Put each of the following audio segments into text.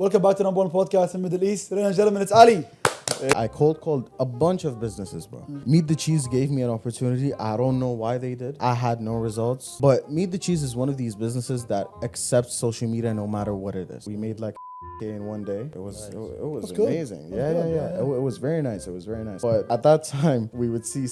Welcome back to number one podcast in the Middle East. Ladies and gentlemen, it's Ali. I cold called a bunch of businesses, bro. Meet the Cheese gave me an opportunity. I don't know why they did. I had no results. But Meet the Cheese is one of these businesses that accepts social media no matter what it is. We made like in one day. It was amazing. Good. Yeah. It was very nice. But at that time, we would see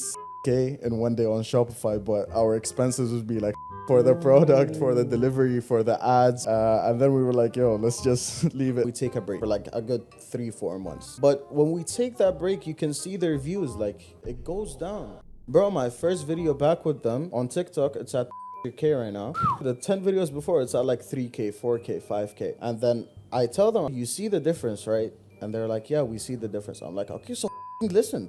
K in one day on Shopify, but our expenses would be like for the product, for the delivery, for the ads. And then we were like, yo, let's just leave it. We take a break for like a good 3-4 months. But when we take that break, you can see their views, like it goes down. Bro, my first video back with them on TikTok, it's at K right now. The 10 videos before, it's at like 3K, 4K, 5K. And then I tell them, you see the difference, right? And they're like, yeah, we see the difference. I'm like, okay, so listen.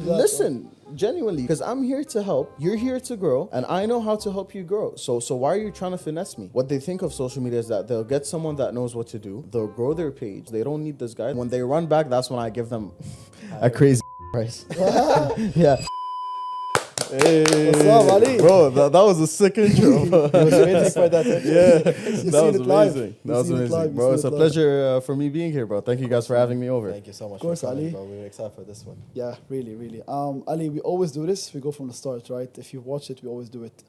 Listen, genuinely, because I'm here to help. You're here to grow, and I know how to help you grow. So why are you trying to finesse me? What they think of social media is that they'll get someone that knows what to do. They'll grow their page. They don't need this guy. When they run back, that's when I give them a crazy price. Yeah. Hey, what's up, Ali? Bro, that was a sick intro. I was waiting for that. Yeah, that was amazing. Bro, it's a live. pleasure for me being here, bro. Thank you guys for having me over. Thank you so much. Of course, for coming, Ali. bro. We're excited for this one. Yeah, really. Ali, we always do this. We go from the start, right? If you watch it, we always do it.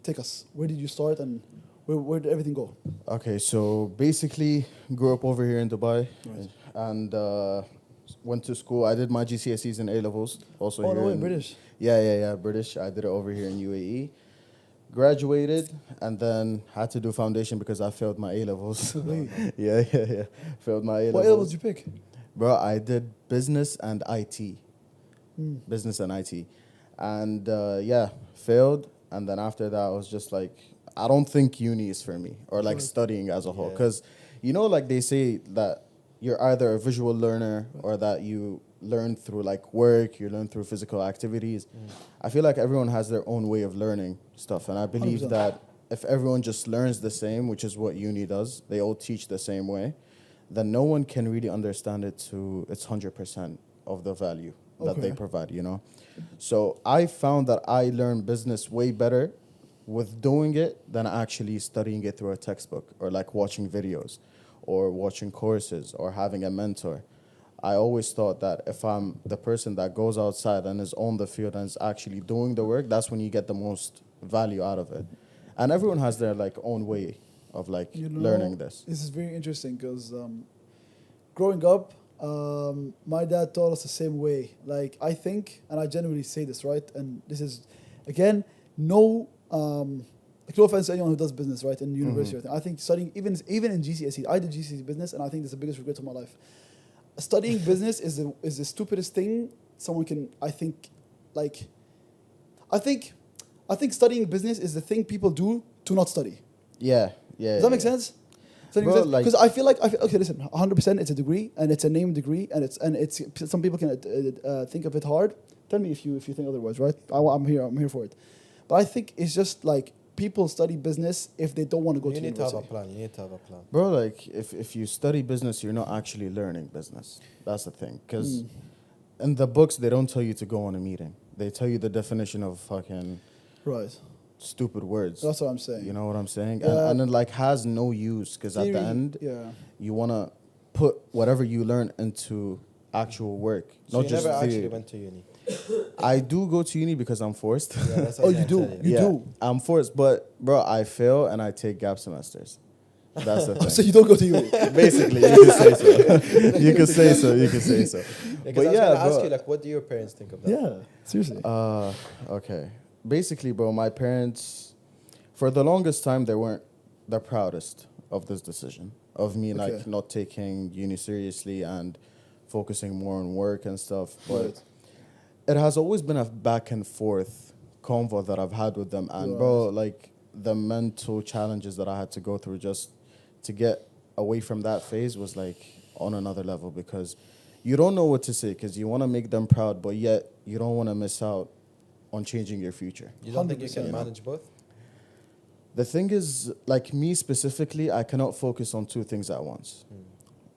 Take us. Where did you start and where did everything go? Okay, so basically, grew up over here in Dubai, Right. and went to school. I did my GCSEs and A-levels. Also Oh, here no way, in- British. Yeah, British. I did it over here in UAE. Graduated, and then had to do foundation because I failed my A-levels. Wait. Yeah. Failed my A-levels. What A-levels did you pick? Bro, I did business and IT. Hmm. Business and IT. And yeah, failed. And then after that, I was just like, I don't think uni is for me, or like Right. studying as a whole. Yeah. Because, like they say that you're either a visual learner or that you learn through like work, you learn through physical activities. I feel like everyone has their own way of learning stuff. And I believe 100%. that if everyone just learns the same, which is what uni does, they all teach the same way, then no one can really understand it to its 100% of the value that they Okay. provide, So I found that I learned business way better with doing it than actually studying it through a textbook or like watching videos or watching courses or having a mentor. I always thought that if I'm the person that goes outside and is on the field and is actually doing the work, that's when you get the most value out of it. And everyone has their like own way of like learning this. This is very interesting because growing up, my dad taught us the same way. Like, I think, and I genuinely say this, right? And this is, again, no offense to anyone who does business, right, in university. I think studying, even in GCSE, I did GCSE business, and I think that's the biggest regret of my life. Studying business is the stupidest thing someone can, I think studying business is the thing people do to not study. Yeah. Does that make sense? Bro, like- Because I feel like okay, listen, 100% it's a degree and it's a named degree and it's some people can think of it hard. Tell me if you think otherwise, right? I'm here for it. But I think it's just like people study business if they don't want to go You to need to have a university. plan. You need to have a plan. Bro, like if you study business, you're not actually learning business. That's the thing. Because in the books, they don't tell you to go on a meeting. They tell you the definition of fucking Right. stupid words. That's what I'm saying. You know what I'm saying? Yeah. And it like has no use because at the Theory, end, yeah. you want to put whatever you learn into actual work, So not you just never actually theory. went to uni. I do go to uni because I'm forced. Yeah, that's Oh, what you I'm do? telling You yeah, do? I'm forced, but bro, I fail and I take gap semesters. That's the thing. So you don't go to uni. Basically, you could say so. You could say so. You could say so. Because But I was yeah, gonna ask bro. you, like, what do your parents think of that? Yeah. Seriously. Okay. Basically, bro, my parents, for the longest time, they weren't the proudest of this decision of me, Okay. like not taking uni seriously and focusing more on work and stuff. But Right. it has always been a back and forth convo that I've had with them, and bro, like the mental challenges that I had to go through just to get away from that phase was like on another level because you don't know what to say because you want to make them proud, but yet you don't want to miss out on changing your future. You don't think you 100%. can manage both? The thing is, like me specifically, I cannot focus on two things at once.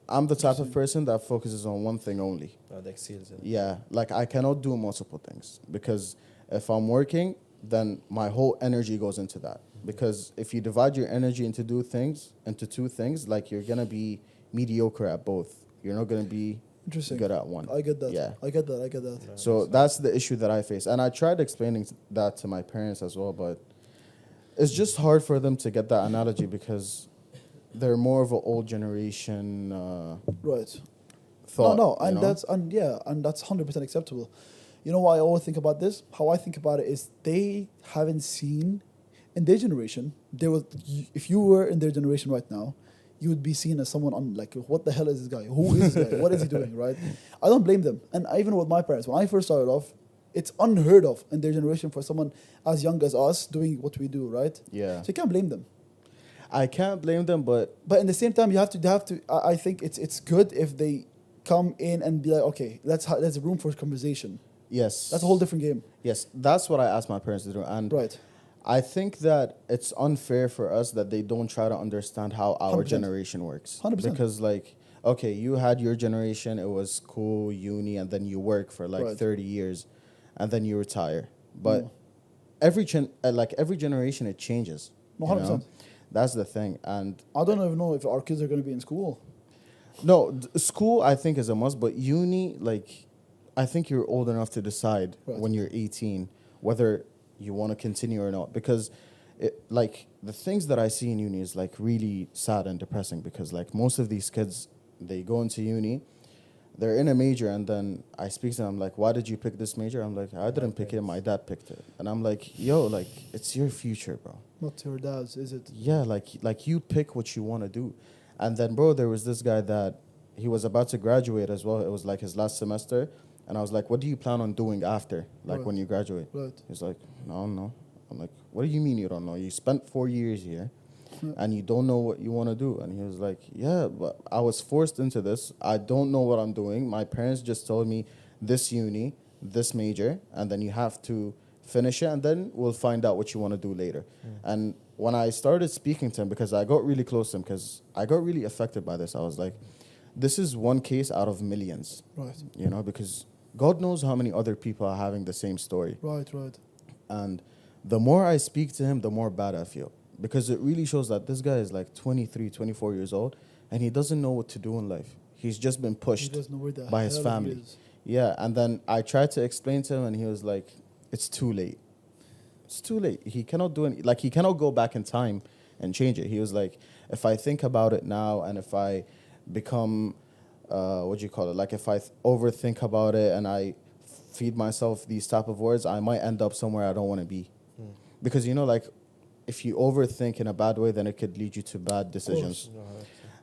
I'm the type of person that focuses on one thing only. The excels. Yeah, like I cannot do multiple things because if I'm working, then my whole energy goes into that. Because if you divide your energy into two things, like you're gonna be mediocre at both. You're not gonna be Interesting. good at one. I get that. Yeah. I get that. So that's the issue that I face. And I tried explaining that to my parents as well, but it's just hard for them to get that analogy because they're more of an old generation Right. thought. No, you and know? that's 100% acceptable. You know why I always think about this? How I think about it is they haven't seen in their generation. If you were in their generation right now, you would be seen as someone like, what the hell is this guy? Who is this guy? What is he doing? Right? I don't blame them. And even with my parents, when I first started off, it's unheard of in their generation for someone as young as us doing what we do. Right? Yeah. So you can't blame them. I can't blame them, but But in the same time, they have to. I think it's good if they come in and be like, okay, there's room for conversation. yes. That's a whole different game. Yes, that's what I asked my parents to do. And Right. I think that it's unfair for us that they don't try to understand how our 100%. generation works. 100%. Because, like, okay, you had your generation, it was school, uni, and then you work for like Right. 30 years, and then you retire. But Mm. every generation, it changes. No, you know? 100%. That's the thing. And I don't even know if our kids are going to be in school. no, school, I think, is a must, but uni, like, I think you're old enough to decide Right. when you're 18 whether you want to continue or not. Because, the things that I see in uni is, like, really sad and depressing because, like, most of these kids, they go into uni, they're in a major, and then I speak to them, I'm like, why did you pick this major? I'm like, I didn't pick it, my dad picked it. And I'm like, yo, like, it's your future, bro. Not your dad's, is it? Yeah, like you pick what you want to do. And then, bro, there was this guy that he was about to graduate as well. It was like his last semester. And I was like, what do you plan on doing after, like, Right. when you graduate? Right. He's like, no. I'm like, what do you mean you don't know? You spent 4 years here and you don't know what you want to do. And he was like, yeah, but I was forced into this. I don't know what I'm doing. My parents just told me this uni, this major, and then you have to finish it, and then we'll find out what you want to do later. And when I started speaking to him, because I got really close to him, because I got really affected by this, I was like, this is one case out of millions, Right. you know, because God knows how many other people are having the same story. Right. And the more I speak to him, the more bad I feel. Because it really shows that this guy is like 23, 24 years old, and he doesn't know what to do in life. He's just been He pushed doesn't know where the by his hell he family. is. Yeah, and then I tried to explain to him, and he was like, it's too late. It's too late. He cannot do any, like, he cannot go back in time and change it. He was like, if I think about it now, and if I become, like, if I overthink about it and I feed myself these type of words, I might end up somewhere I don't want to be. Because, you know, like, if you overthink in a bad way, then it could lead you to bad decisions.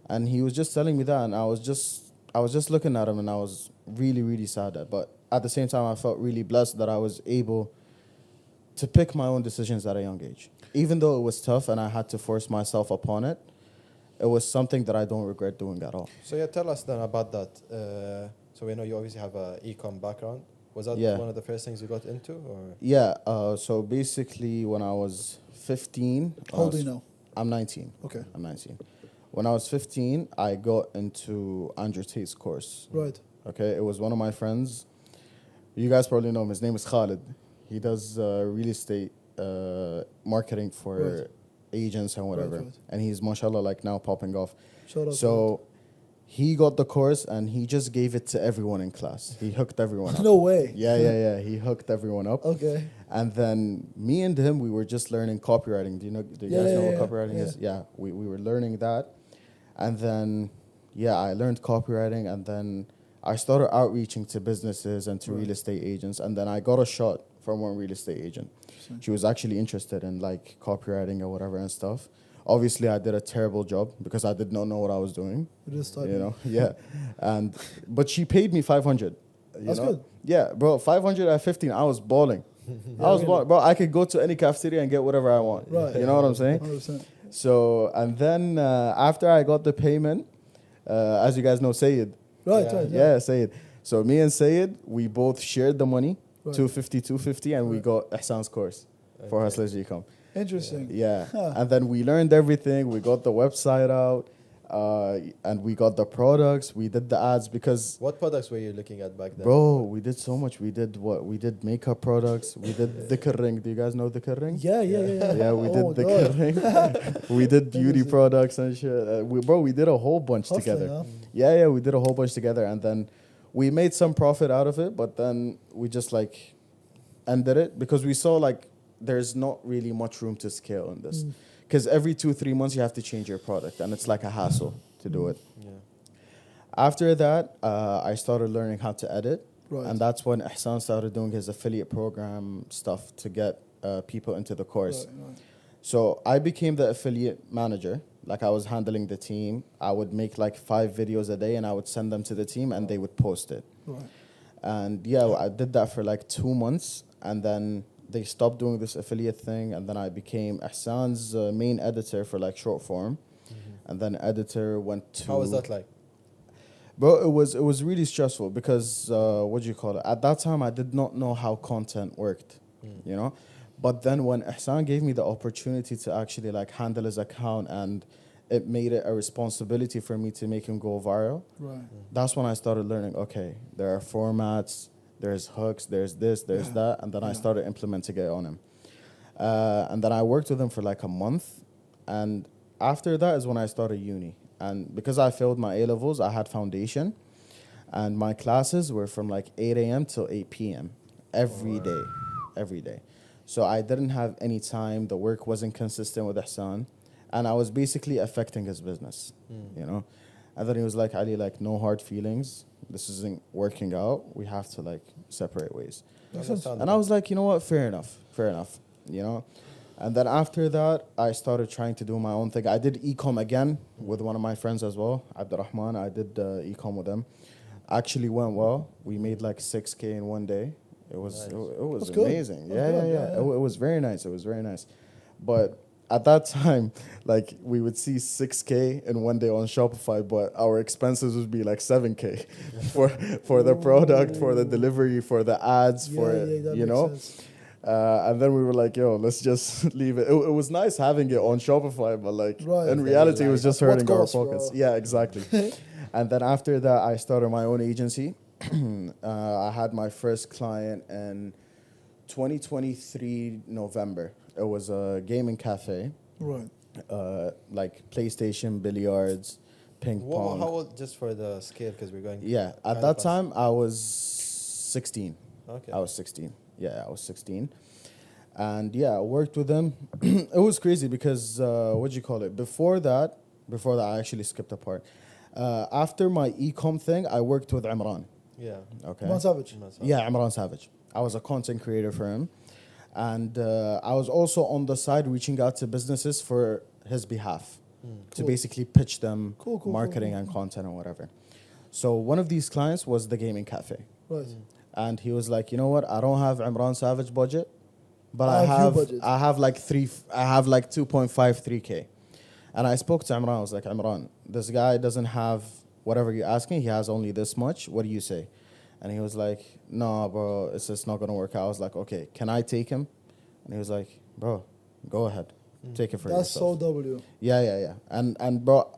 And he was just telling me that, and I was just looking at him, and I was really, really sad. But at the same time, I felt really blessed that I was able to pick my own decisions at a young age. Even though it was tough and I had to force myself upon it, it was something that I don't regret doing at all. So yeah, tell us then about that. So we know you obviously have a ecom background. Was that Yeah. one of the first things you got into, or? Yeah, so basically when I was 15... How old are you now? I'm 19. Okay. I'm 19. When I was 15, I got into Andrew Tate's course. Right. Okay, it was one of my friends. You guys probably know him. His name is Khalid. He does real estate marketing for Right. agents and whatever. Right. And he's, mashallah, like now popping off. Shout out. So he got the course and he just gave it to everyone in class. He hooked everyone up. No way. Yeah. He hooked everyone up. Okay. And then me and him, we were just learning copywriting. Do you guys know what copywriting is? Yeah, we were learning that. And then, I learned copywriting, and then I started outreaching to businesses and to real estate agents. And then I got a shot from one real estate agent. She was actually interested in like copywriting or whatever and stuff. Obviously, I did a terrible job because I did not know what I was doing. You know, yeah. But she paid me 500. That's good. Yeah, bro, 500 at 15, I was balling. Bro, I could go to any cafeteria and get whatever I want. Right. You know what I'm saying? 100%. So, and then after I got the payment, as you guys know, Sayed. Right. Yeah, Sayed. So me and Sayed, we both shared the money, Right. 250, and we got Ihsan's course for Hustlers Ecom. Interesting. Yeah. Huh. And then we learned everything. We got the website out. And we got the products, we did the ads because, What products were you looking at back then? bro, we did so much. We did makeup products. We did the ring. Do you guys know the ring? Yeah. Yeah, we Oh did the my God. ring. We did beauty Amazing. products and shit. We did a whole bunch Hustling, together. huh? Yeah, we did a whole bunch together, and then we made some profit out of it. But then we just like ended it because we saw like there's not really much room to scale in this. Because every 2-3 months you have to change your product, and it's like a hassle to do it. Yeah. After that, I started learning how to edit, Right. and that's when Ihsan started doing his affiliate program stuff to get people into the course. Right. So I became the affiliate manager. Like I was handling the team. I would make like 5 videos a day, and I would send them to the team, and they would post it. Right. And yeah, I did that for like 2 months, and then they stopped doing this affiliate thing, and then I became Ihsan's main editor for like short form, and then editor went to. How was that like? Bro, it was really stressful because what do you call it? At that time, I did not know how content worked, you know. But then when Ihsan gave me the opportunity to actually like handle his account, and it made it a responsibility for me to make him go viral. Right. That's when I started learning. Okay, there are formats, there's hooks, there's this, there's that, and then I started implementing it on him. And then I worked with him for like a month, and after that is when I started uni. And because I failed my A levels, I had foundation, and my classes were from like 8 a.m. till 8 p.m. every day. So I didn't have any time. The work wasn't consistent with Ihsan, and I was basically affecting his business, you know. And then he was like, Ali, like, no hard feelings. This isn't working out. We have to like separate ways. And I was like, you know what? Fair enough, you know. And then after that, I started trying to do my own thing. I did e-com again with one of my friends as well, Abdurrahman. I did e-com with him. Actually went well. We made like 6K in one day. It was Nice. it was That's good. amazing. That's Yeah. good, It was very nice. It was very nice. But at that time, like we would see 6K in one day on Shopify, but our expenses would be like 7K for the product, for the delivery, for the ads, for that you makes know. sense. And then we were like, yo, let's just leave it. It was nice having it on Shopify, but like Right. in reality, it was just What hurting our cost, bro? pockets. Yeah, exactly. And then after that, I started my own agency. I had my first client in 2023 November. It was a gaming cafe, Right. like PlayStation, billiards, ping pong. How old, just for the scale, because we're going. Yeah, at kinda that fast. time, I was 16. Okay. I was 16. Yeah, I was 16. And yeah, I worked with them. It was crazy because, what do you call it? Before that, I actually skipped a part. After my e-com thing, I worked with Imran. Yeah. Okay. Imran Savage. Yeah, Imran Savage. I was a content creator for him. And I was also on the side reaching out to businesses for his behalf to Cool. basically pitch them Cool, marketing and content and whatever. So one of these clients was the gaming cafe. Right. And he was like, you know what? I don't have Imran Savage budget, but I have you budget. I have like 2.5, 3K. And I spoke to Imran. I was like, Imran, this guy doesn't have whatever you're asking. He has only this much. What do you say? And he was like, no, bro, it's just not going to work out. I was like, okay, can I take him? And he was like, bro, go ahead. Take it for That's so yourself. W. Yeah. And bro,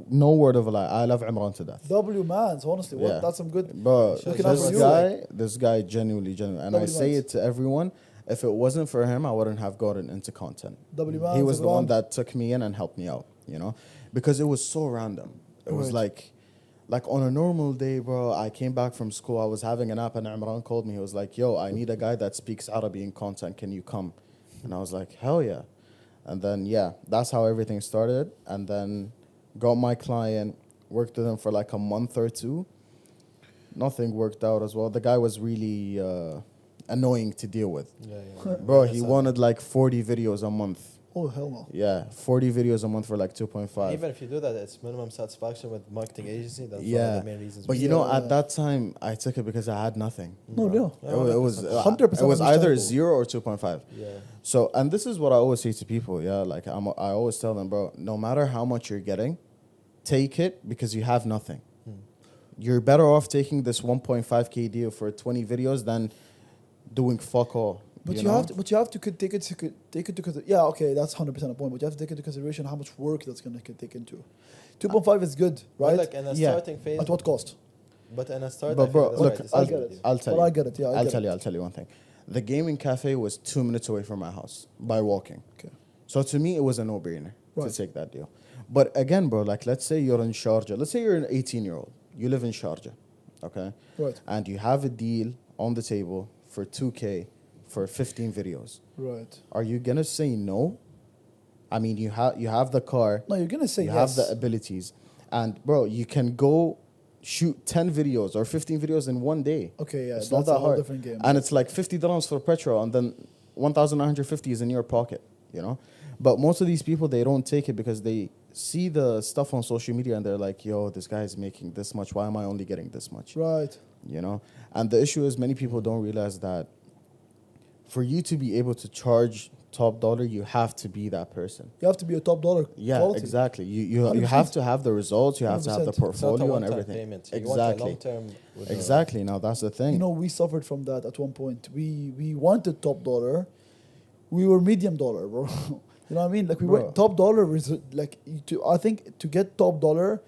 no word of a lie. I love Imran to death. W mans, honestly. What? Yeah. That's some good. Bro, Looking out for you. this guy genuinely. And I W say mans. it to everyone. If it wasn't for him, I wouldn't have gotten into content. W mans. He was the one Imran. that took me in and helped me out, you know? Because it was so random. It was Right. like on a normal day, bro, I came back from school, I was having a nap, and Imran called me. He was like, yo, I need a guy that speaks Arabic in content. Can you come? And I was like, hell yeah. And then, yeah, that's how everything started. And then got my client, worked with him for like a month or two. Nothing worked out as well. The guy was really annoying to deal with. Yeah. Bro, he wanted like 40 videos a month. Oh, hell no. Yeah, 40 videos a month for like 2.5. Even if you do that, it's minimum satisfaction with marketing agency. That's one Yeah, of the main reasons. but we you do know, it. at that time, I took it because I had nothing. No. It was 100% It was either understandable. 0 or 2.5. Yeah. So, and this is what I always say to people. Yeah, like I always tell them, bro, no matter how much you're getting, take it because you have nothing. You're better off taking this 1.5K deal for 20 videos than doing fuck all. But you know? have to. But you have to take into yeah. Okay, that's 100% a point. But you have to take into consideration how much work that's gonna take into. 2.5 is good, But right? like in a Yeah. starting phase. At what cost? But in a start, But I bro, think that's look, right, it's I not get good. it. I'll tell But you. I get it. Yeah, I'll tell you one thing. The gaming cafe was 2 minutes away from my house by walking. Okay. So to me, it was a no-brainer Right. to take that deal. But again, bro, like let's say you're in Sharjah. Let's say you're an 18-year-old. You live in Sharjah, okay? Right. And you have a deal on the table for 2K for 15 videos. Right. Are you gonna say no? I mean, you have the car, No, you're gonna say you yes. have the abilities, and bro, you can go shoot 10 videos or 15 videos in one day. Okay, yeah, It's that's not a that whole hard. different game. And it's like $50 for petrol, and then 1,950 is in your pocket, you know? But most of these people, they don't take it because they see the stuff on social media and they're like, yo, this guy is making this much. Why am I only getting this much? Right. You know? And the issue is many people don't realize that for you to be able to charge top dollar, you have to be that person. You have to be a top dollar Yeah, quality. exactly. You 100%. have to have the results. You have to have the 100%. It's not a portfolio and one-time everything. payment. You want a Exactly. long-term with Exactly. Now that's the thing. You know, we suffered from that at one point. We wanted top dollar. We were medium dollar, bro. You know what I mean? Like we Bro. went top dollar was like I think to get top dollar,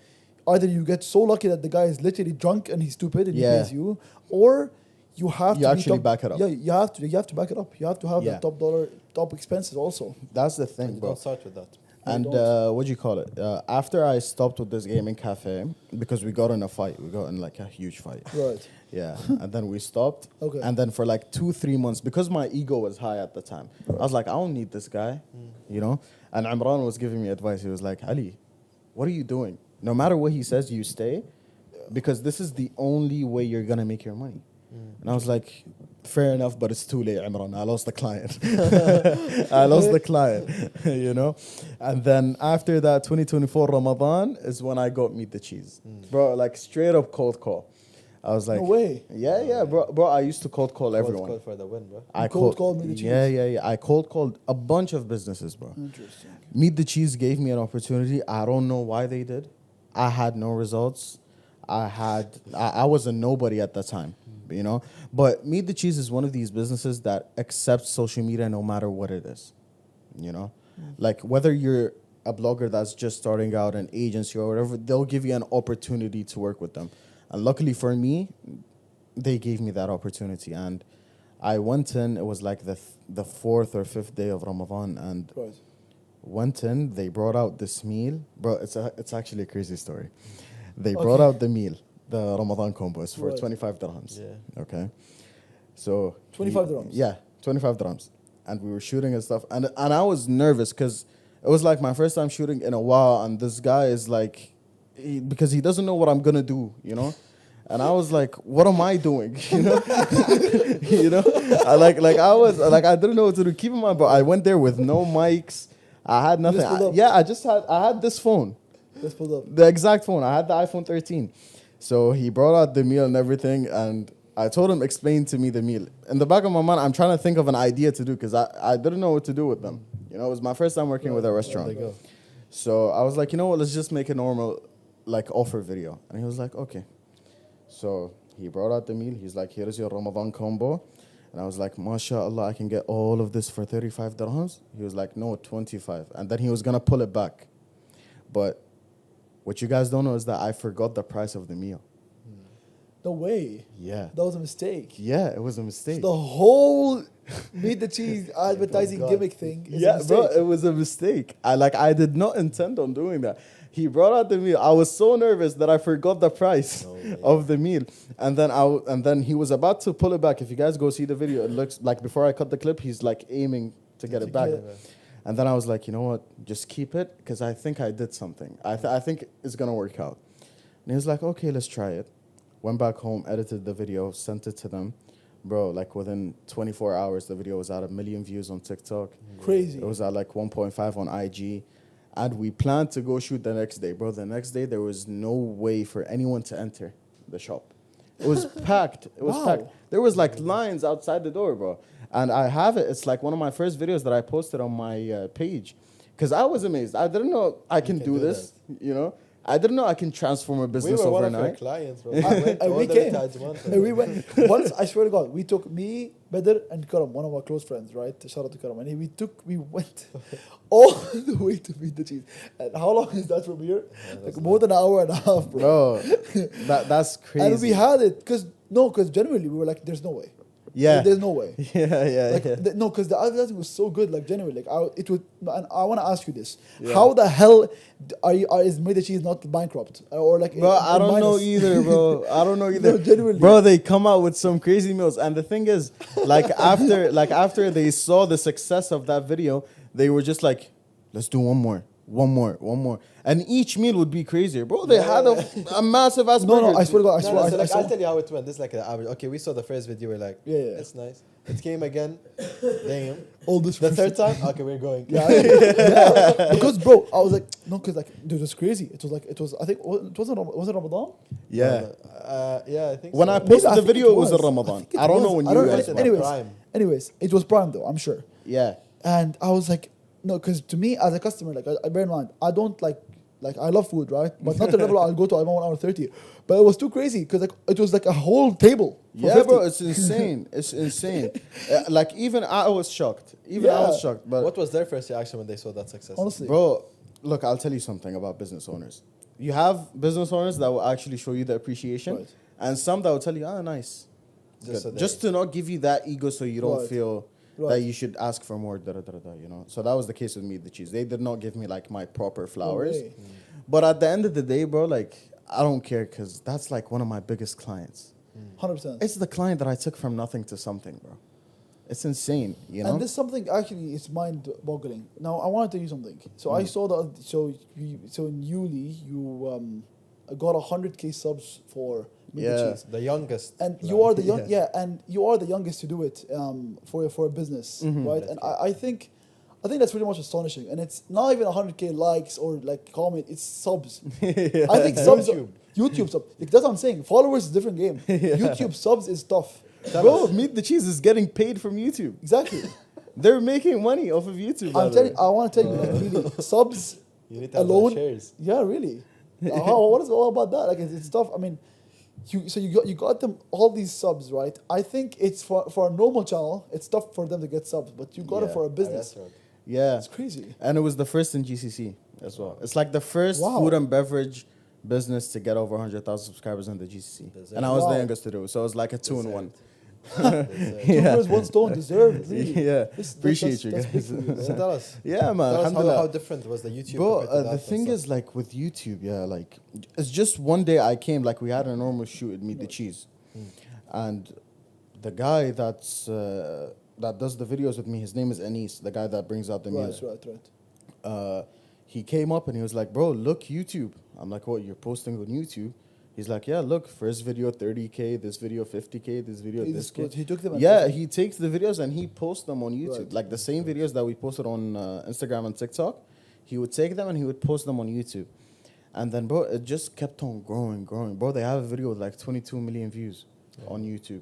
either you get so lucky that the guy is literally drunk and he's stupid and Yeah. he pays you, or you have You to actually be top, back it up. Yeah, you have to back it up. You have to have Yeah. that top dollar, top expenses also. That's the You thing, bro. don't start with that. And don't. what do you call it? After I stopped with this gaming cafe, because we got in a fight, we got in like a huge fight. Right. Yeah, and then we stopped. Okay. And then for like 2-3 months, because my ego was high at the time, I was like, I don't need this guy, you know. And Imran was giving me advice. He was like, Ali, what are you doing? No matter what he says, you stay, because this is the only way you're gonna make your money. And I was like, fair enough, but it's too late, Imran. I lost the client. I lost the client, you know? And then after that, 2024 Ramadan is when I got Meet the Cheese. Bro, like straight up cold call. I was like, No way. Yeah, bro. I used to cold call everyone. Cold for the win, bro. I cold called Meet the Cheese? Yeah. I cold called a bunch of businesses, bro. Interesting. Meet the Cheese gave me an opportunity. I don't know why they did. I had no results. I was a nobody at the time, you know. But Meet the Cheese is one of these businesses that accepts social media no matter what it is, you know. Like whether you're a blogger that's just starting out, an agency or whatever, they'll give you an opportunity to work with them. And luckily for me, they gave me that opportunity. And I went in, it was like the fourth or fifth day of Ramadan, and Right. went in, they brought out this meal. Bro, it's actually a crazy story. They brought out the meal, the Ramadan combos for Right. 25 dirhams. Yeah. Okay. So 25 dirhams? Yeah, 25 dirhams. And we were shooting and stuff. And I was nervous because it was like my first time shooting in a while, and this guy is like, because he doesn't know what I'm gonna do, you know? And I was like, what am I doing? You know? You know? I didn't know what to do. Keep in mind, bro, I went there with no mics. I had nothing. just pulled up. I had this phone. Let's pull up. The exact phone. I had the iPhone 13. So he brought out the meal and everything, and I told him, explain to me the meal. In the back of my mind, I'm trying to think of an idea to do because I didn't know what to do with them. You know, it was my first time working with a restaurant. There you go. So I was like, you know what, let's just make a normal like offer video. And he was like, okay. So he brought out the meal. He's like, here is your Ramadan combo. And I was like, MashaAllah, I can get all of this for 35 dirhams. He was like, no, 25. And then he was going to pull it back. But what you guys don't know is that I forgot the price of the meal. No way. Yeah. That was a mistake. Yeah, it was a mistake. The whole Meet the Cheese advertising God. gimmick thing is a Yeah, mistake. bro, it was a mistake. I did not intend on doing that. He brought out the meal. I was so nervous that I forgot the price of the meal. And then he was about to pull it back. If you guys go see the video, it looks like before I cut the clip, he's like aiming to get it back. And then I was like, you know what? Just keep it because I think I did something. I think it's going to work out. And he was like, okay, let's try it. Went back home, edited the video, sent it to them. Bro, like within 24 hours, the video was at 1 million views on TikTok. Crazy. It was at like 1.5 on IG. And we planned to go shoot the next day. Bro, the next day, there was no way for anyone to enter the shop. It was packed. It was Wow. packed. There was like lines outside the door, bro. And I have it. It's like one of my first videos that I posted on my page. Because I was amazed. I didn't know I can do this, you know. I didn't know I can transform a We business were one of your overnight. clients, bro. And we came. And we went once. I swear to God, we took me, Bedr, and Karam, one of our close friends, right? Shout out to Karam. And we went all the way to Meet the Cheese. And how long is that from here? Like more than an hour and a half, bro. Bro, that's crazy. And we had it because genuinely we were like, there's no way. Yeah. There's no way. Yeah. Like no, because the advertising was so good. Like genuinely, like it would. And I want to ask you this: Yeah. how the hell is Made the Cheese not bankrupt or like? Bro, I don't know minus? either, bro. I don't know either. No, genuinely. Bro, they come out with some crazy meals, and the thing is, after they saw the success of that video, they were just like, let's do one more, and each meal would be crazier, bro. They had a massive ass No, burger. I swear to God, I No, swear. so I like, saw. I'll tell you how it went. This is like the average. Okay, we saw the first video. We're like, Yeah. it's nice. It came again. Damn. All this. The third time, okay, we're going. Yeah, yeah. Because bro, I was like, no, because like, dude, it was crazy. It was. I think it was it Ramadan? Yeah. Yeah, I think When so. I posted I the think video, it it was in was. Ramadan. think it I don't know was. when I you don't guys. know. anyways, Prime. anyways, it was Prime though. I'm sure. Yeah. And I was like, no, because to me as a customer, like I bear in mind, I don't like I love food, right? But not the level I'll go to. I'm 1 hour 30. But it was too crazy because like it was like a whole table. For Yeah, 50. bro, it's insane. It's insane. Like even I was shocked. Even I was Yeah. shocked. But What was their first reaction when they saw that success? Honestly, bro, look, I'll tell you something about business owners. You have business owners that will actually show you the appreciation, Right. and some that will tell you, nice. Just so they- Just to not give you that ego so you don't Right. feel that Right. you should ask for more, you know. So that was the case with me, the cheese. They did not give me like my proper flowers. way. But at the end of the day, bro, like I don't care because that's like one of my biggest clients. 100%. It's the client that I took from nothing to something, bro. It's insane, you know. And this something actually is mind-boggling. Now I want to tell you something. So I saw that. So in Yuli you got 100K subs for Meet the Yeah. Cheese. The youngest. And plan. you are the and you are the youngest to do it for a business, Mm-hmm. right? And I think that's pretty much astonishing. And it's not even 100K likes or like comment; it's subs. I think subs, YouTube subs. Like, that's what I'm saying. Followers is a different game. YouTube subs is tough. Bro, Meet the Cheese is getting paid from YouTube. Exactly. They're making money off of YouTube. by I'm the telling. way. I want to tell you, like, really, subs You need to have alone. shares. Yeah, really. What is all about that? Like, it's tough. I mean, you got them all these subs, right? I think it's for a normal channel, it's tough for them to get subs, but you got it Yeah. for a business. Yeah. It's crazy. And it was the first in GCC as well. It's like the first Wow. food and beverage business to get over 100,000 subscribers in the GCC. Deserved. And I was Wow. the youngest to do it. So it was like a 2-in-1. Two birds, one stone deserved. Really. Yeah. This- Appreciate you that's guys. big for you, So man. tell us. Yeah, man. Tell us how Alhamdulillah. different was the YouTube? Bro, compared to that the and thing stuff? is, like, with YouTube, yeah, like, it's just one day I came, like, we had a normal shoot at Meet the Cheese. And the guy that does the videos with me, his name is Anis, the guy that brings out the music. Right. He came up and he was like, bro, look, YouTube. I'm like, what, you're posting on YouTube? He's like, yeah, look, first video 30K, this video 50K, this video He this just K. he took them. And Yeah, he takes the videos and he posts them on YouTube. Right. Like the same videos that we posted on Instagram and TikTok, he would take them and he would post them on YouTube. And then, bro, it just kept on growing. Bro, they have a video with like 22 million views on YouTube.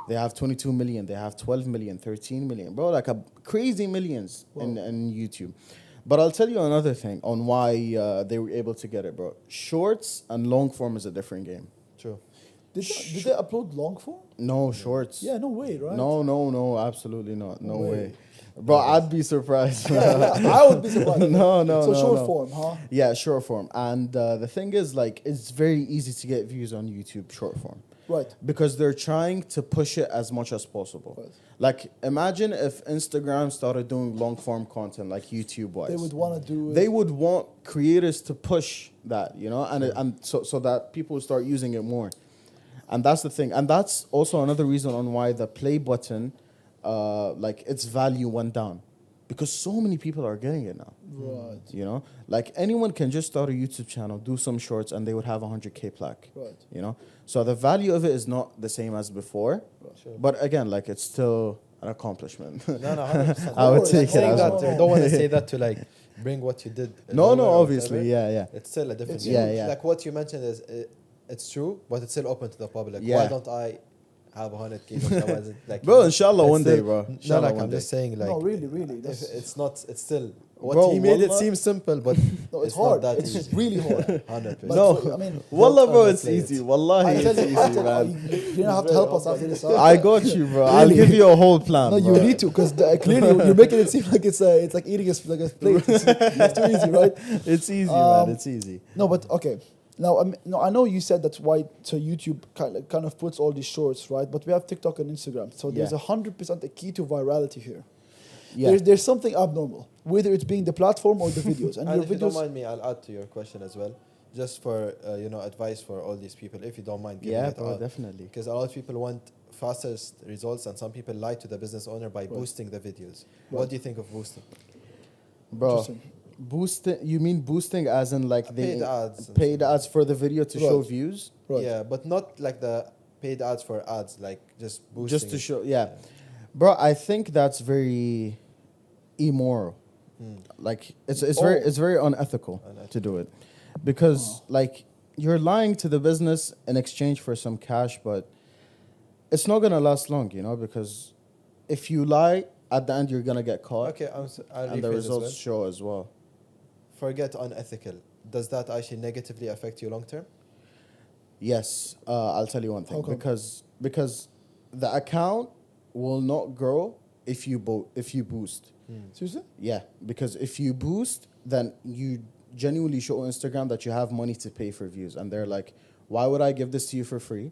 They have 22 million, they have 12 million, 13 million. Bro, like a crazy millions in YouTube. But I'll tell you another thing on why they were able to get it, bro. Shorts and long form is a different game. True. Did they upload long form? No, shorts. Yeah, no way, right? No, absolutely not. No way. way. Bro, I'd be surprised. I would be surprised. No, So no, short no. form, huh? Yeah, short form. And the thing is, like, it's very easy to get views on YouTube short form. Right. Because they're trying to push it as much as possible. Right. Like, imagine if Instagram started doing long form content, like YouTube-wise. They would want to do. They would want creators to push that, you know, and so that people would start using it more. And that's the thing. And that's also another reason on why the play button, like, its value went down. Because so many people are getting it now. Right. You know, like anyone can just start a YouTube channel, do some shorts, and they would have 100K plaque. Right. You know, so the value of it is not the same as before, Sure. but again, like it's still an accomplishment. No, 100%. I would course, take it saying as that, well. I don't want to say that to like bring what you did. No, lower or obviously, whatever. yeah. It's still a different. It's game. huge. Yeah. Like what you mentioned is it's true, but it's still open to the public. Yeah. Why don't I have 100K? Like, Bro, inshallah it's one day, still- bro. No, Inshallah like one I'm day. just saying, like No, really. if it's not, it's still Bro, He made it wallah- seem simple, but No, it's not hard. that It's easy. really hard. 100%. But No. I mean, Wallah, bro, Don't it's underplay it. easy. Wallahi, I it's tell you, easy, man. you don't have to help us after this. Huh? I got you, bro. I'll Really? give you a whole plan. No, you bro. need to, because clearly you're making it seem like it's like eating like a plate. It's too easy, right? It's easy, Um, man. It's easy. No, but okay. Now, no, I know you said that's why so YouTube kind of puts all these shorts, right? But we have TikTok and Instagram, so there's Yeah. 100% a key to virality here. Yeah. There's something abnormal, whether it's being the platform or the videos. And And your if you don't videos, mind me, I'll add to your question as well, just for advice for all these people. If you don't mind giving Yeah, it bro, out, definitely. because a lot of people want fastest results, and some people lie to the business owner by boosting the videos. What Right. do you think of boosting? Bro, Interesting. boosting, you mean boosting as in like the Paid ads. paid ads for the video to show Right. views? Right. Yeah, but not like the paid ads for ads, like just boosting. Just to it. show, yeah. Bro, I think that's very immoral. Like it's very unethical to do it, because like you're lying to the business in exchange for some cash, but it's not gonna last long, because if you lie at the end, you're gonna get caught, Okay, I'll and the rephrase results as show as well. well. Forget unethical. Does that actually negatively affect you long term? Yes, I'll tell you one thing, How come? because the account will not grow if you boost. Seriously? Yeah, because if you boost, then you genuinely show Instagram that you have money to pay for views, and they're like, "Why would I give this to you for free?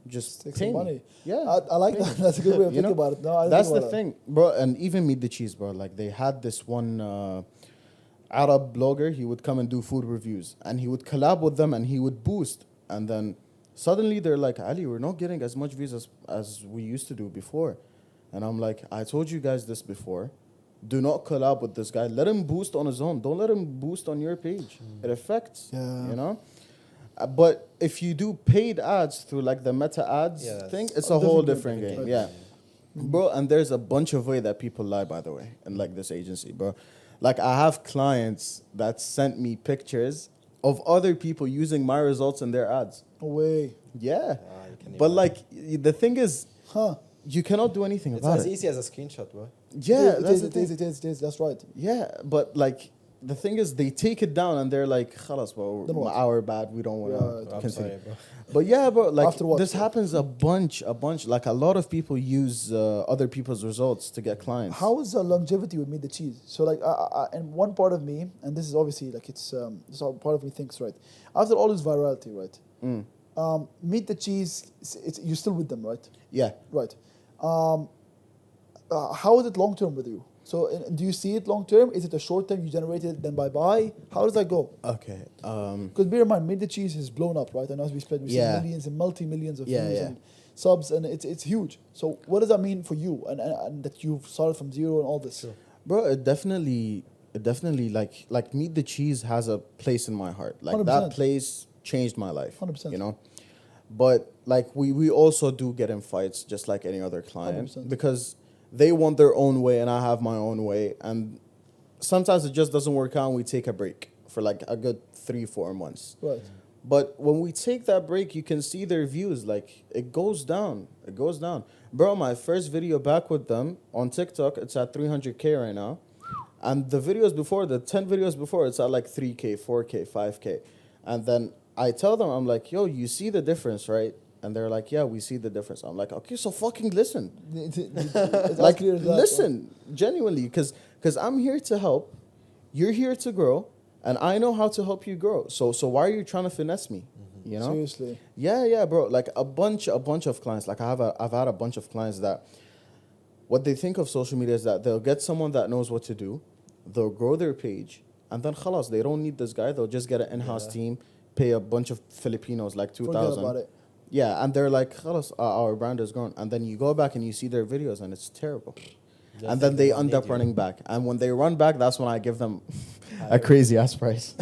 Just Take pay some me." money. Yeah, I like that. That's a good way of You thinking know, about it. No, I didn't that's think the about that. thing, bro. And even Meet the Cheese, bro. Like they had this one Arab blogger. He would come and do food reviews, and he would collab with them, and he would boost, and then suddenly they're like, "Ali, we're not getting as much views as we used to do before," and I'm like, "I told you guys this before. Do not collab with this guy. Let him boost on his own. Don't let him boost on your page. It affects, Yeah. But if you do paid ads through like the meta ads Yeah, thing, it's it's a a whole different different game. game. Right. Yeah. Bro, and there's a bunch of way that people lie, by the way, in like this agency, bro. Like I have clients that sent me pictures of other people using my results in their ads. No way. Yeah. You can But imagine. like the thing is, Huh. you cannot do anything It's about as it. easy as a screenshot, bro. Yeah, It that's is, the it thing. is, it is, it is. That's right. Yeah, but like the thing is, they take it down and they're like, "Khalas, bro, Then what? our bad. We don't want Right. to I'm continue." sorry, bro. But yeah, bro, like After what? this happens a bunch. Like a lot of people use other people's results to get clients. How is the longevity with Meet the Cheese? So like, and one part of me, and this is obviously like it's this how part of me thinks, right? After all this virality, right? Meet the Cheese, it's you're still with them, right? Yeah, Right. How is it long term with you? So do you see it long term? Is it a short term? You generate it, then bye bye. How does that go? okay. Because bear in mind, Meet the Cheese has blown up, right? And as we spread, we see Yeah. millions and multi-millions of Yeah, views yeah. and subs, and it's huge. So what does that mean for you, and that you've started from zero and all this? Bro, it definitely like Meet the Cheese has a place in my heart. Like 100%. that place changed my life. 100%. But like we also do get in fights just like any other client 100%. because they want their own way and I have my own way, and sometimes it just doesn't work out and we take a break for like a good 3-4 months. Right. But when we take that break, you can see their views. Like, it goes down. It goes down. Bro, my first video back with them on TikTok, it's at 300K right now. And the 10 videos before, it's at like 3K, 4K, 5K. And then I tell them, I'm like, yo, you see the difference, right? And they're like, yeah, we see the difference. I'm like, okay, so fucking listen. It's as Like, clear as that, listen, genuinely, because I'm here to help. You're here to grow. And I know how to help you grow. So why are you trying to finesse me? You know? Seriously. Yeah, bro. Like a bunch of clients. Like I've had a bunch of clients that what they think of social media is that they'll get someone that knows what to do, they'll grow their page, and then khalas, they don't need this guy. They'll just get an in-house team, pay a bunch of Filipinos like Forget 2,000. about it. Yeah, and they're like, khalas, our brand is gone. And then you go back and you see their videos and it's terrible. And then they end up running back. And when they run back, that's when I give them a crazy ass price.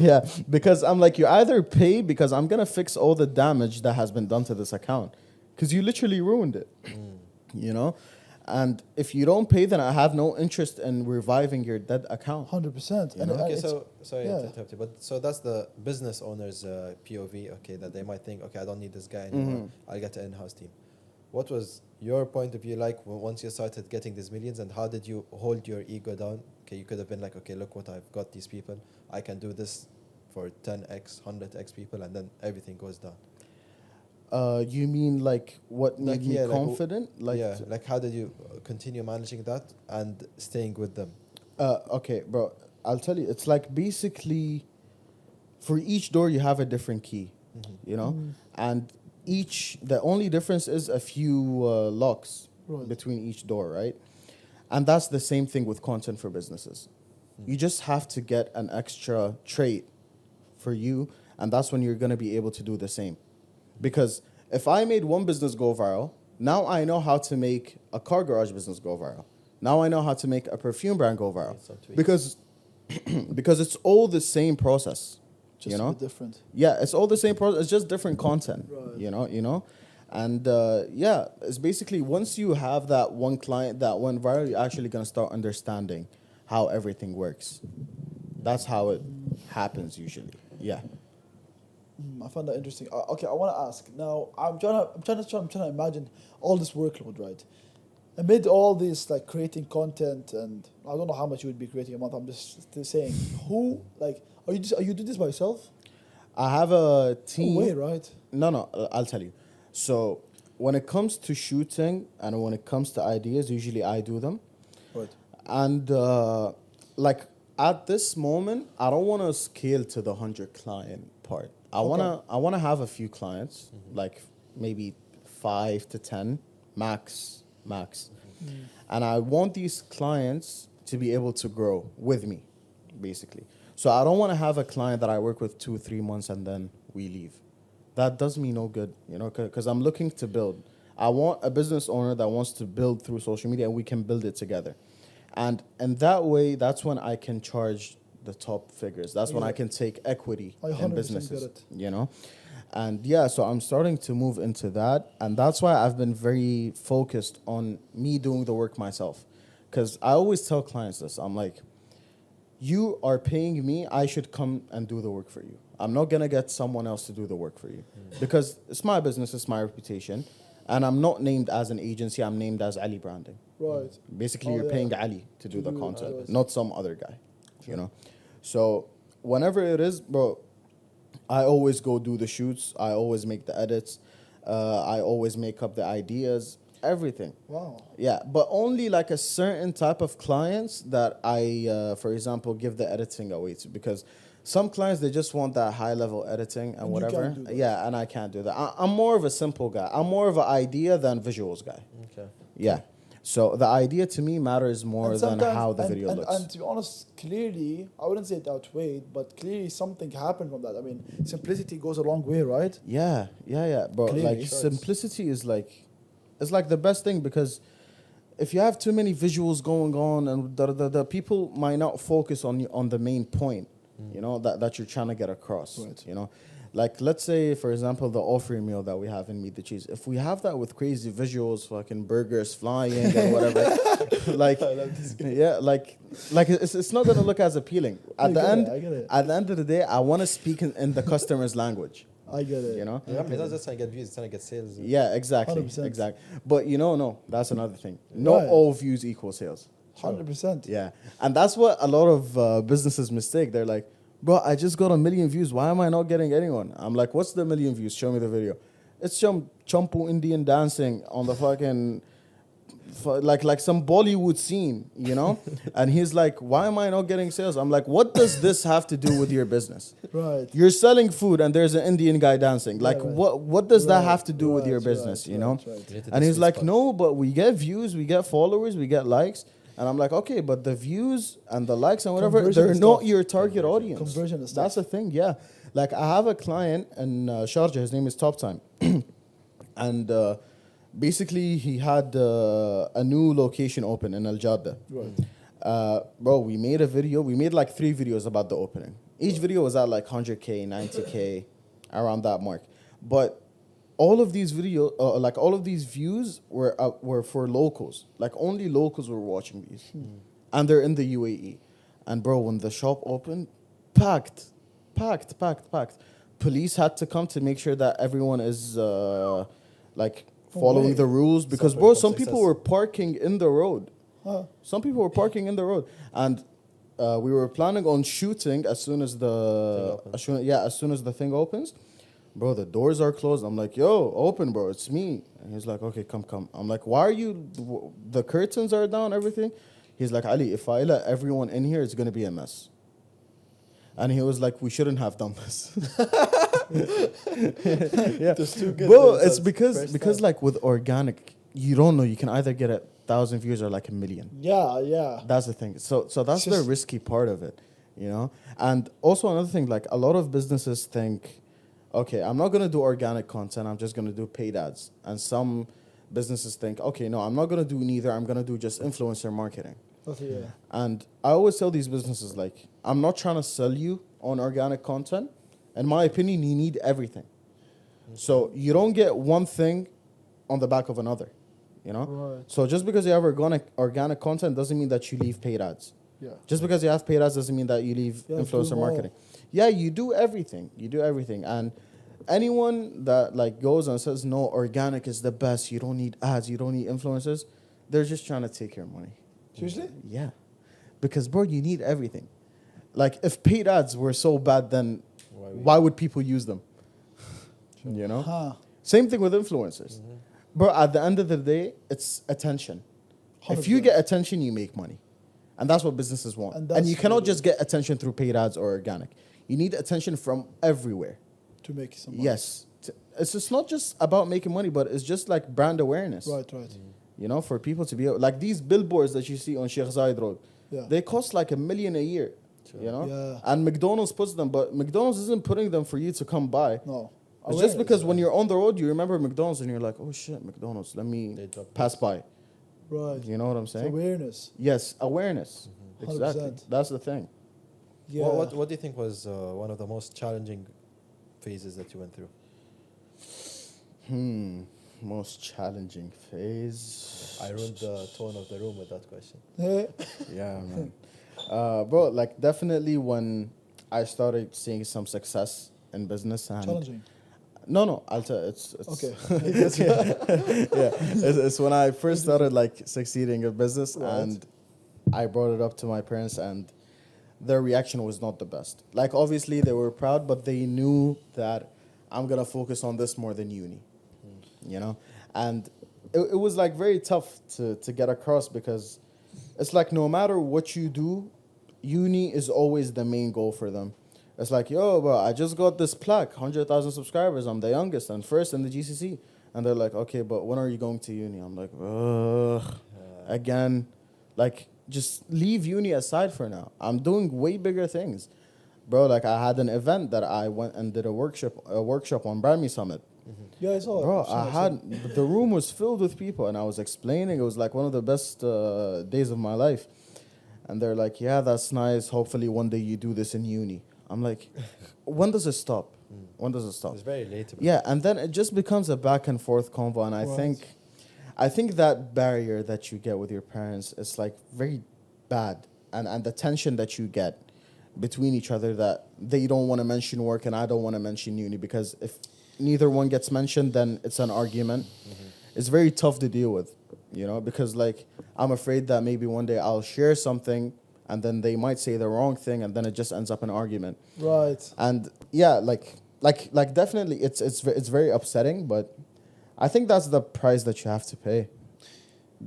Yeah, because I'm like, you either pay because I'm going to fix all the damage that has been done to this account. Because you literally ruined it, you know? And if you don't pay, then I have no interest in reviving your dead account. 100%. You know? Okay, it's- so sorry yeah. to interrupt you, but so that's the business owner's POV. Okay, that they might think, okay, I don't need this guy anymore. I'll get an in-house team. what was your point of view like once you started getting these millions, and how did you hold your ego down? Okay, you could have been like, okay, look what I've got, these people, I can do this for 10x, 100x people, and then everything goes down. You mean like what made Like, me yeah, like, confident? like how did you continue managing that and staying with them? Okay, bro. I'll tell you. It's like basically, for each door you have a different key, you know, and the only difference is a few locks Right. between each door, right? And that's the same thing with content for businesses. You just have to get an extra trait for you, and that's when you're going to be able to do the same. Because if I made one business go viral, now I know how to make a car garage business go viral. Now I know how to make a perfume brand go viral. Some tweaks. Because because it's all the same process. Just you a know? bit different. Yeah, it's all the same process. It's just different content. Right. You know? And yeah, it's basically once you have that one client that went viral, you're actually gonna start understanding how everything works. That's how it happens usually. Yeah. I found that interesting. Okay, I want to ask now. I'm trying to imagine all this workload, right? Amid all this, like creating content, and I don't know how much you would be creating a month. I'm just saying, who like are you doing this by yourself? I have a team. No way, right? No, I'll tell you. So when it comes to shooting and when it comes to ideas, usually I do them. Right. And like at this moment, I don't want to scale to the 100 client part. I wanna have a few clients, like maybe 5 to 10 max. And I want these clients to be able to grow with me, basically. So I don't want to have a client that I work with 2-3 months and then we leave. That does me no good, you know, because I'm looking to build. I want a business owner that wants to build through social media, and we can build it together. And that way, that's when I can charge the top figures. That's when I can take equity I in 100% businesses, get it. you know? And yeah, so I'm starting to move into that. And that's why I've been very focused on me doing the work myself. Because I always tell clients this. I'm like, you are paying me, I should come and do the work for you. I'm not going to get someone else to do the work for you. Because it's my business, it's my reputation. And I'm not named as an agency, I'm named as Ali Branding. Right. Basically, Oh, you're yeah. paying Ali to do the do it, content, right. not some other guy, you know? So whenever it is, bro, I always go do the shoots. I always make the edits. I always make up the ideas, everything. Wow. Yeah, but only like a certain type of clients that I, for example, give the editing away to. Because some clients, they just want that high-level editing and And you whatever. can't do that. Yeah, and I can't do that. I'm more of a simple guy. I'm more of an idea than visuals guy. Okay. Yeah. So the idea to me matters more And than sometimes- how the and- video and, looks. And to be honest, clearly, I wouldn't say it outweighed, but clearly something happened from that. I mean, simplicity goes a long way, right? Yeah, bro. Clearly, like right. simplicity is like, it's like the best thing, because if you have too many visuals going on, and the people might not focus on the main point, you know, that you're trying to get across. Right. You know, like let's say, for example, the offering meal that we have in Meet the Cheese. If we have that with crazy visuals, fucking burgers flying and whatever, like yeah, like it's not gonna look as appealing. At the end, I get it. at the end of the day, I want to speak in the customer's language. I get it. You know. Yeah, he's not just trying to get views, he's trying to get sales. Yeah, exactly. 100%. Exactly. But no, that's another thing. Not Right. all views equal sales. 100%. Yeah. And that's what a lot of businesses mistake. They're like, bro, I just got 1 million views. Why am I not getting anyone? I'm like, what's the 1 million views? Show me the video. It's some Champu Indian dancing on the fucking, like some Bollywood scene, you know? And he's like, why am I not getting sales? I'm like, what does this have to do with your business? Right. You're selling food and there's an Indian guy dancing. Like, Right. what does that Right, have to do with your right, business, right, you know? right, right. Related And to he's sweet like, spot. no, but we get views, we get followers, we get likes. And I'm like, okay, but the views and the likes and whatever, Conversion they're is not tough. your target audience. Conversion is That's tough. the thing, yeah. Like, I have a client in Sharjah, his name is Top Time. And basically, he had a new location open in Al Jadda. Right. Bro, we made a video. We made like 3 videos about the opening. Each video was at like 100K, 90K, around that mark. But all of these all of these views were for locals. Like only locals were watching these, and they're in the UAE. And bro, when the shop opened, packed. Police had to come to make sure that everyone is like following way. the rules. Because, Subway bro, from some people success. were parking in the road. Huh. Some people were parking in the road. And we were planning on shooting as soon as as soon as the thing opens. Bro, the doors are closed. I'm like, yo, open, bro. It's me. And he's like, okay, come. I'm like, why are you? The curtains are down, everything. He's like, Ali, if I let everyone in here, it's gonna be a mess. And he was like, we shouldn't have done this. Yeah, Just too good bro. for It's themselves. because First like with organic, you don't know. You can either get 1,000 views or like 1,000,000. Yeah. That's the thing. So that's the Just- risky part of it, you know. And also another thing, like a lot of businesses think, okay, I'm not gonna do organic content. I'm just gonna do paid ads. And some businesses think, okay, no, I'm not gonna do neither. I'm gonna do just influencer marketing. Okay, yeah. And I always tell these businesses, like, I'm not trying to sell you on organic content. In my opinion, you need everything. So you don't get one thing on the back of another, you know? Right. So just because you have organic content doesn't mean that you leave paid ads. Yeah. Just because you have paid ads doesn't mean that you leave Yeah, do influencer them all. marketing. Yeah, you do everything. You do everything. And anyone that like goes and says, no, organic is the best, you don't need ads, you don't need influencers, they're just trying to take your money. Seriously? Yeah. Because, bro, you need everything. Like, if paid ads were so bad, then why would people use them? You know? Huh. Same thing with influencers. Bro, at the end of the day, it's attention. If you 100%. get attention, you make money. And that's what businesses want. And And, that's you cannot really- just get attention through paid ads or organic. You need attention from everywhere. To make some money. Yes. It's just not just about making money, but it's just like brand awareness. Right. You know, for people to be able, like these billboards that you see on Sheikh Zayed Road, Yeah. they cost like $1 million a year. Sure. You know? Yeah. And McDonald's puts them, but McDonald's isn't putting them for you to come buy. No. It's just Awareness. because when you're on the road, you remember McDonald's and you're like, oh shit, McDonald's, let me They drop pass by. Right. You know what I'm It's saying? awareness. Yes, awareness. Exactly. 100%. That's the thing. Yeah. What do you think was one of the most challenging phases that you went through? Most challenging phase. I ruined the tone of the room with that question. Yeah, man. Bro, like definitely when I started seeing some success in business and Challenging. No, I'll tell it's Okay. it's when I first started like succeeding in business Right. and I brought it up to my parents and their reaction was not the best. Like obviously they were proud, but they knew that I'm gonna focus on this more than uni. You know? And it was like very tough to get across because it's like no matter what you do, uni is always the main goal for them. It's like, yo, bro, I just got this plaque, 100,000 subscribers. I'm the youngest and first in the GCC. And they're like, okay, but when are you going to uni? I'm like, ugh, again. Like, just leave uni aside for now. I'm doing way bigger things. Bro, like I had an event that I went and did a workshop on Brand Me Summit. Yeah, I saw it. Bro, I've I seen it. had the room was filled with people, and I was explaining. It was like one of the best days of my life. And they're like, "Yeah, that's nice. Hopefully, one day you do this in uni." I'm like, "When does it stop? When does it stop?" It's very relatable. Yeah, and then it just becomes a back and forth convo, and Right. I think that barrier that you get with your parents is like very bad, and the tension that you get between each other that they don't want to mention work and I don't want to mention uni because if neither one gets mentioned, then it's an argument. It's very tough to deal with, you know, because like I'm afraid that maybe one day I'll share something and then they might say the wrong thing and then it just ends up an argument. Right. And yeah, like definitely it's very upsetting, but I think that's the price that you have to pay.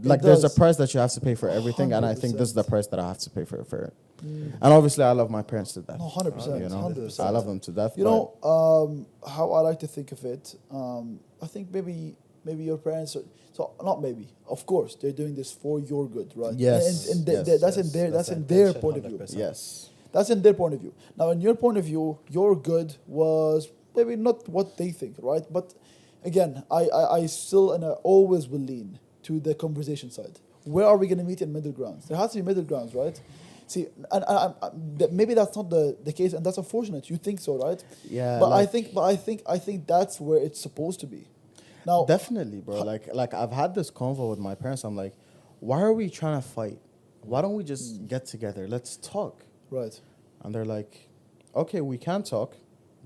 Like there's a does. price that you have to pay for everything, and I think this is the 100%. price that I have to pay for it. And obviously, I love my parents to death. No, 100%. You know, 100%. I love them to death. You but- know, how I like to think of it, I think maybe your parents are, so not maybe, of course, they're doing this for your good, right? Yes, And yes, that's in yes. their That's that's in the their intention, point of view. 100%. yes, That's in their point of view. Now, in your point of view, your good was maybe not what they think, right? But again, I still and I always will lean to the conversation side. Where are we going to meet in middle grounds? There has to be middle grounds, right? See, and maybe that's not the case, and that's unfortunate. You think so, right? yeah. But like, I think that's where it's supposed to be. Now, definitely, bro. Like I've had this convo with my parents. I'm like, why are we trying to fight? Why don't we just get together? Let's talk. right? And they're like, okay, we can talk,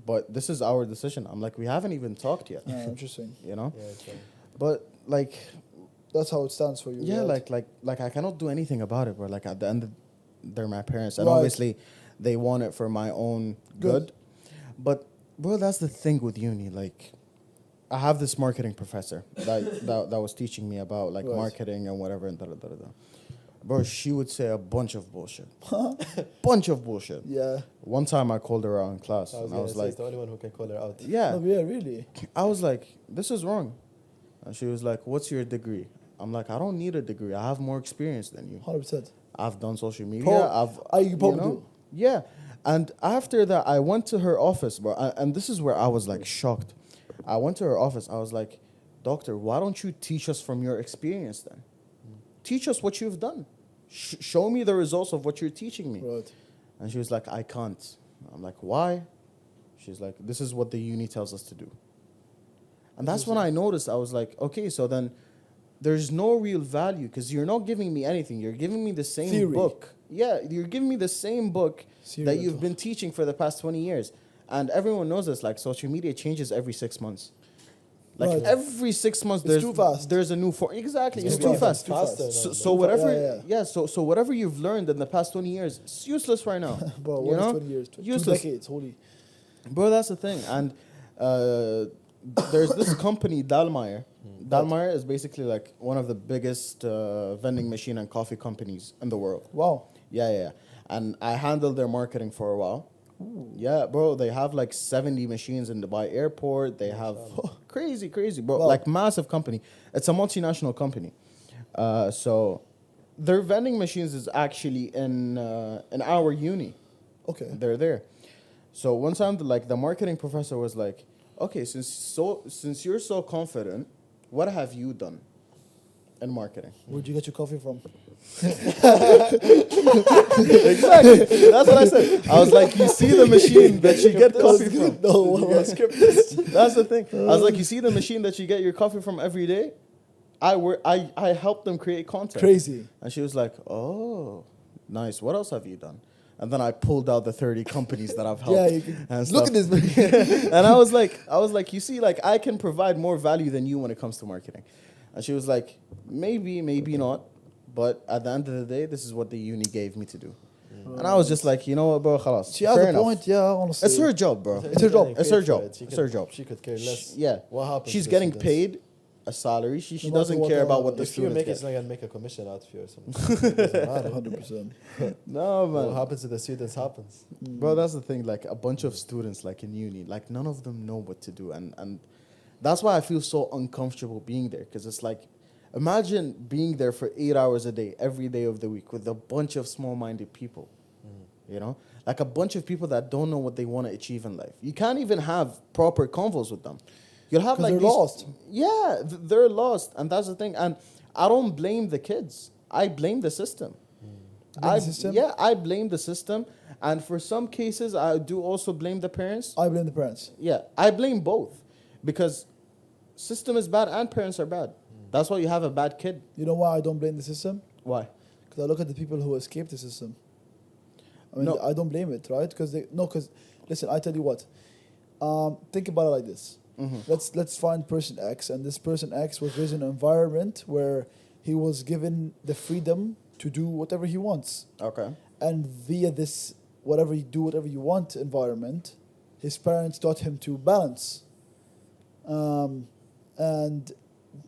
but this is our decision. I'm like, we haven't even talked yet. Interesting. You know. Yeah, it's right. But like That's how it stands for you. yeah, right? like I cannot do anything about it, bro. Like at the end, they're my parents, and Right. obviously, they want it for my own good. But bro, that's the thing with uni. Like, I have this marketing professor that was teaching me about like Right. marketing and whatever and da da da da. Bro, she would say a bunch of bullshit, bunch of bullshit. Yeah. One time I called her out in class, I was, and I was say, like, it's the only one who can call her out. yeah, No, yeah, really. I was like, this is wrong. And she was like, what's your degree? I'm like, I don't need a degree. I have more experience than you. 100%. I've done social media. You probably do. Yeah. And after that, I went to her office, bro. And this is where I was like shocked. I went to her office. I was like, doctor, why don't you teach us from your experience then? Teach us what you've done. Show me the results of what you're teaching me. Right. And she was like, I can't. I'm like, why? She's like, this is what the uni tells us to do. And that's when I noticed, I was like, okay, so then there's no real value because you're not giving me anything. You're giving me the same Theory. book. Yeah, you're giving me the same book Theory that mental. you've been teaching for the past 20 years. And everyone knows this, like social media changes every 6 months. Like Right. every 6 months, It's too fast. there's a new form. Exactly, it's It's too too fast. fast, too fast. Faster So, now, so man. whatever, Yeah. so whatever you've learned in the past 20 years, it's useless right now. Bro, you what is know? 20 years? 2 Useless. decades, holy. Bro, that's the thing. And there's this company, Dalmire. Dalmire is basically like one of the biggest vending machine and coffee companies in the world. Wow. Yeah. And I handled their marketing for a while. Yeah, bro, they have like 70 machines in Dubai airport. They have crazy, bro. Wow. Like massive company. It's a multinational company. So their vending machines is actually in our uni. Okay. They're there. So one time, the marketing professor was like, "Okay, since you're so confident, what have you done in marketing?" Where'd you get your coffee from? Exactly. That's what I said. I was like, "You see the machine that you get coffee from?" No, what was That's the thing. I was like, "You see the machine that you get your coffee from every day?" I helped them create content. crazy. And she was like, "Oh, nice. What else have you done?" And then I pulled out the 30 companies that I've helped. Yeah, you can, and look stuff. at this. And I was like, you see, like I can provide more value than you when it comes to marketing. And she was like, maybe not, but at the end of the day, this is what the uni gave me to do. And I was just like, you know what, bro, khalas. She has Fair a enough. point, yeah, honestly. It's her job, bro. It's her job. It's her job. It's her job. She could care less. Yeah. What happens? She's to the getting students? paid a salary. She No matter doesn't what care the- about what the If you students make it, get. it's not gonna make a commission out of you or something. It doesn't matter. 100%. No, man. What happens to the students happens. Bro, that's the thing. Like a bunch of students, like in uni, like none of them know what to do, and that's why I feel so uncomfortable being there. Because it's like, imagine being there for 8 hours a day, every day of the week, with a bunch of small-minded people. You know, like a bunch of people that don't know what they want to achieve in life. You can't even have proper convos with them. You'll have 'Cause like they're these- lost. Yeah, they're lost, and that's the thing. And I don't blame the kids. I blame the system. Blame the system? Yeah, I blame the system, and for some cases, I do also blame the parents. I blame the parents. Yeah, I blame both, because system is bad and parents are bad. That's why you have a bad kid. You know why I don't blame the system? Why? Because I look at the people who escape the system. I mean, No. I don't blame it, right? Because listen, I tell you what. Think about it like this. Let's find person X, and this person X was raised in an environment where he was given the freedom to do whatever he wants, Okay. and via this whatever you want environment, his parents taught him to balance, and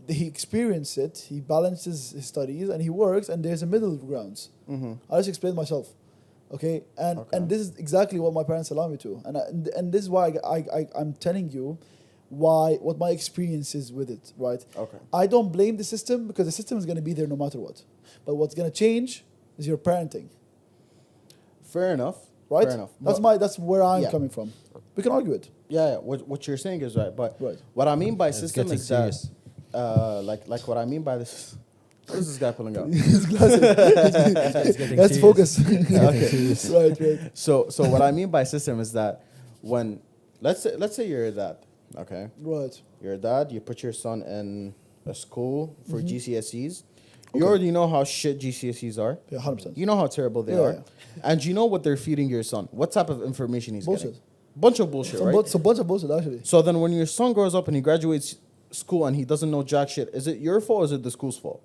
he experienced it. He balances his studies and he works, and there's a middle grounds. I just explained myself. Okay, and Okay. and this is exactly what my parents allow me to, and this is why I'm telling you what my experience is with it, right? Okay. I don't blame the system because the system is going to be there no matter what, but what's going to change is your parenting, Fair enough. right? Fair enough. That's where I'm Yeah. coming from. We can argue it. Yeah. What you're saying is right, but Right. what I mean by It's system getting is that, serious. like what I mean by this. What is this guy pulling out? His glasses. Let's focus. Right. So what I mean by system is that when let's say you're a dad, okay? Right. You're a dad, you put your son in a school for GCSEs. Okay. You already know how shit GCSEs are. Yeah, 100%. You know how terrible they Yeah, are. yeah. And you know what they're feeding your son. What type of information he's Bullshit. getting. Bunch of bullshit, right? It's a bunch of bullshit, actually. So then when your son grows up and he graduates school and he doesn't know jack shit, is it your fault or is it the school's fault?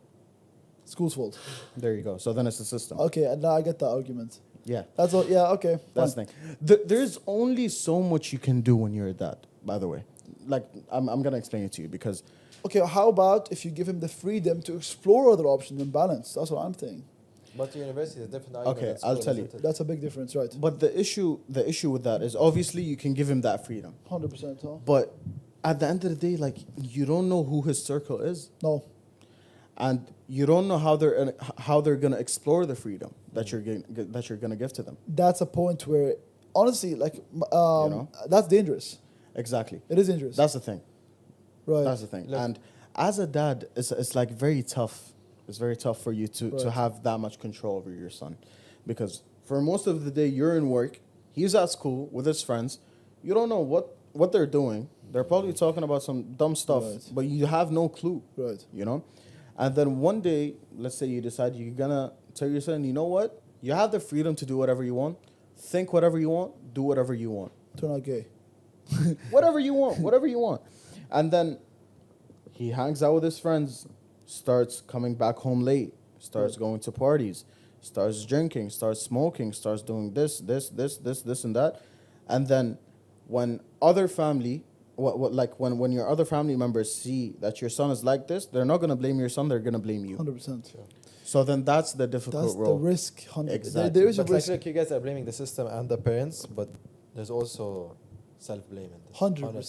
School's fault. There you go. So then it's the system. Okay, and now I get that argument. Yeah. That's all. Yeah, okay. That's fine. the thing. There's only so much you can do when you're a dad, by the way. Like, I'm going to explain it to you because... Okay, how about if you give him the freedom to explore other options and balance? That's what I'm saying. But university is a different argument. Okay, than school, I'll tell you. isn't it? That's a big difference, right? But the issue with that is obviously you can give him that freedom. 100%, huh? But at the end of the day, like, you don't know who his circle is. No. And you don't know how they're going to explore the freedom that you're going to give to them. That's a point where, honestly, like, that's dangerous. Exactly. It is dangerous. That's the thing. right. That's the thing. Look. And as a dad, it's like very tough. It's very tough for you to Right. have that much control over your son. Because for most of the day, you're in work. He's at school with his friends. You don't know what they're doing. They're probably talking about some dumb stuff, Right. but you have no clue. Right. You know? And then one day, let's say you decide you're going to tell your son, you know what? You have the freedom to do whatever you want. Think whatever you want. Do whatever you want. Turn out gay. Whatever you want. Whatever you want. And then he hangs out with his friends, starts coming back home late, starts going to parties, starts drinking, starts smoking, starts doing this, and that. And then when other family, when your other family members see that your son is like this, they're not going to blame your son, they're going to blame you. 100%. So then that's the difficult That's role. the risk. 100%. Exactly. There is a But like, risk. look, you guys are blaming the system and the parents, but there's also self-blame in this.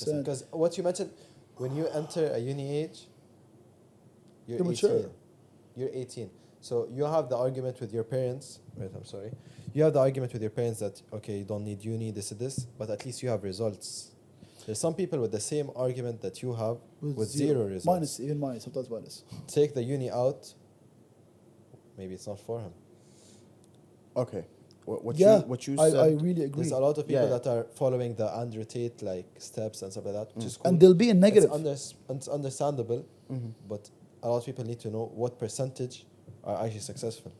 100%. Because what you mentioned, when you enter a uni age, you're You're 18. mature. You're 18. So you have the argument with your parents. Wait, I'm sorry. You have the argument with your parents that, okay, you don't need uni, this, but at least you have results. There's some people with the same argument that you have with zero results. Minus, even minus, sometimes minus. Take the uni out, maybe it's not for him. Okay. What Yeah, you I said. really agree. There's a lot of people Yeah. that are following the Andrew Tate like steps and stuff like that, which is cool. And they'll be in negative. It's understandable, Mhm. but a lot of people need to know what percentage are actually successful.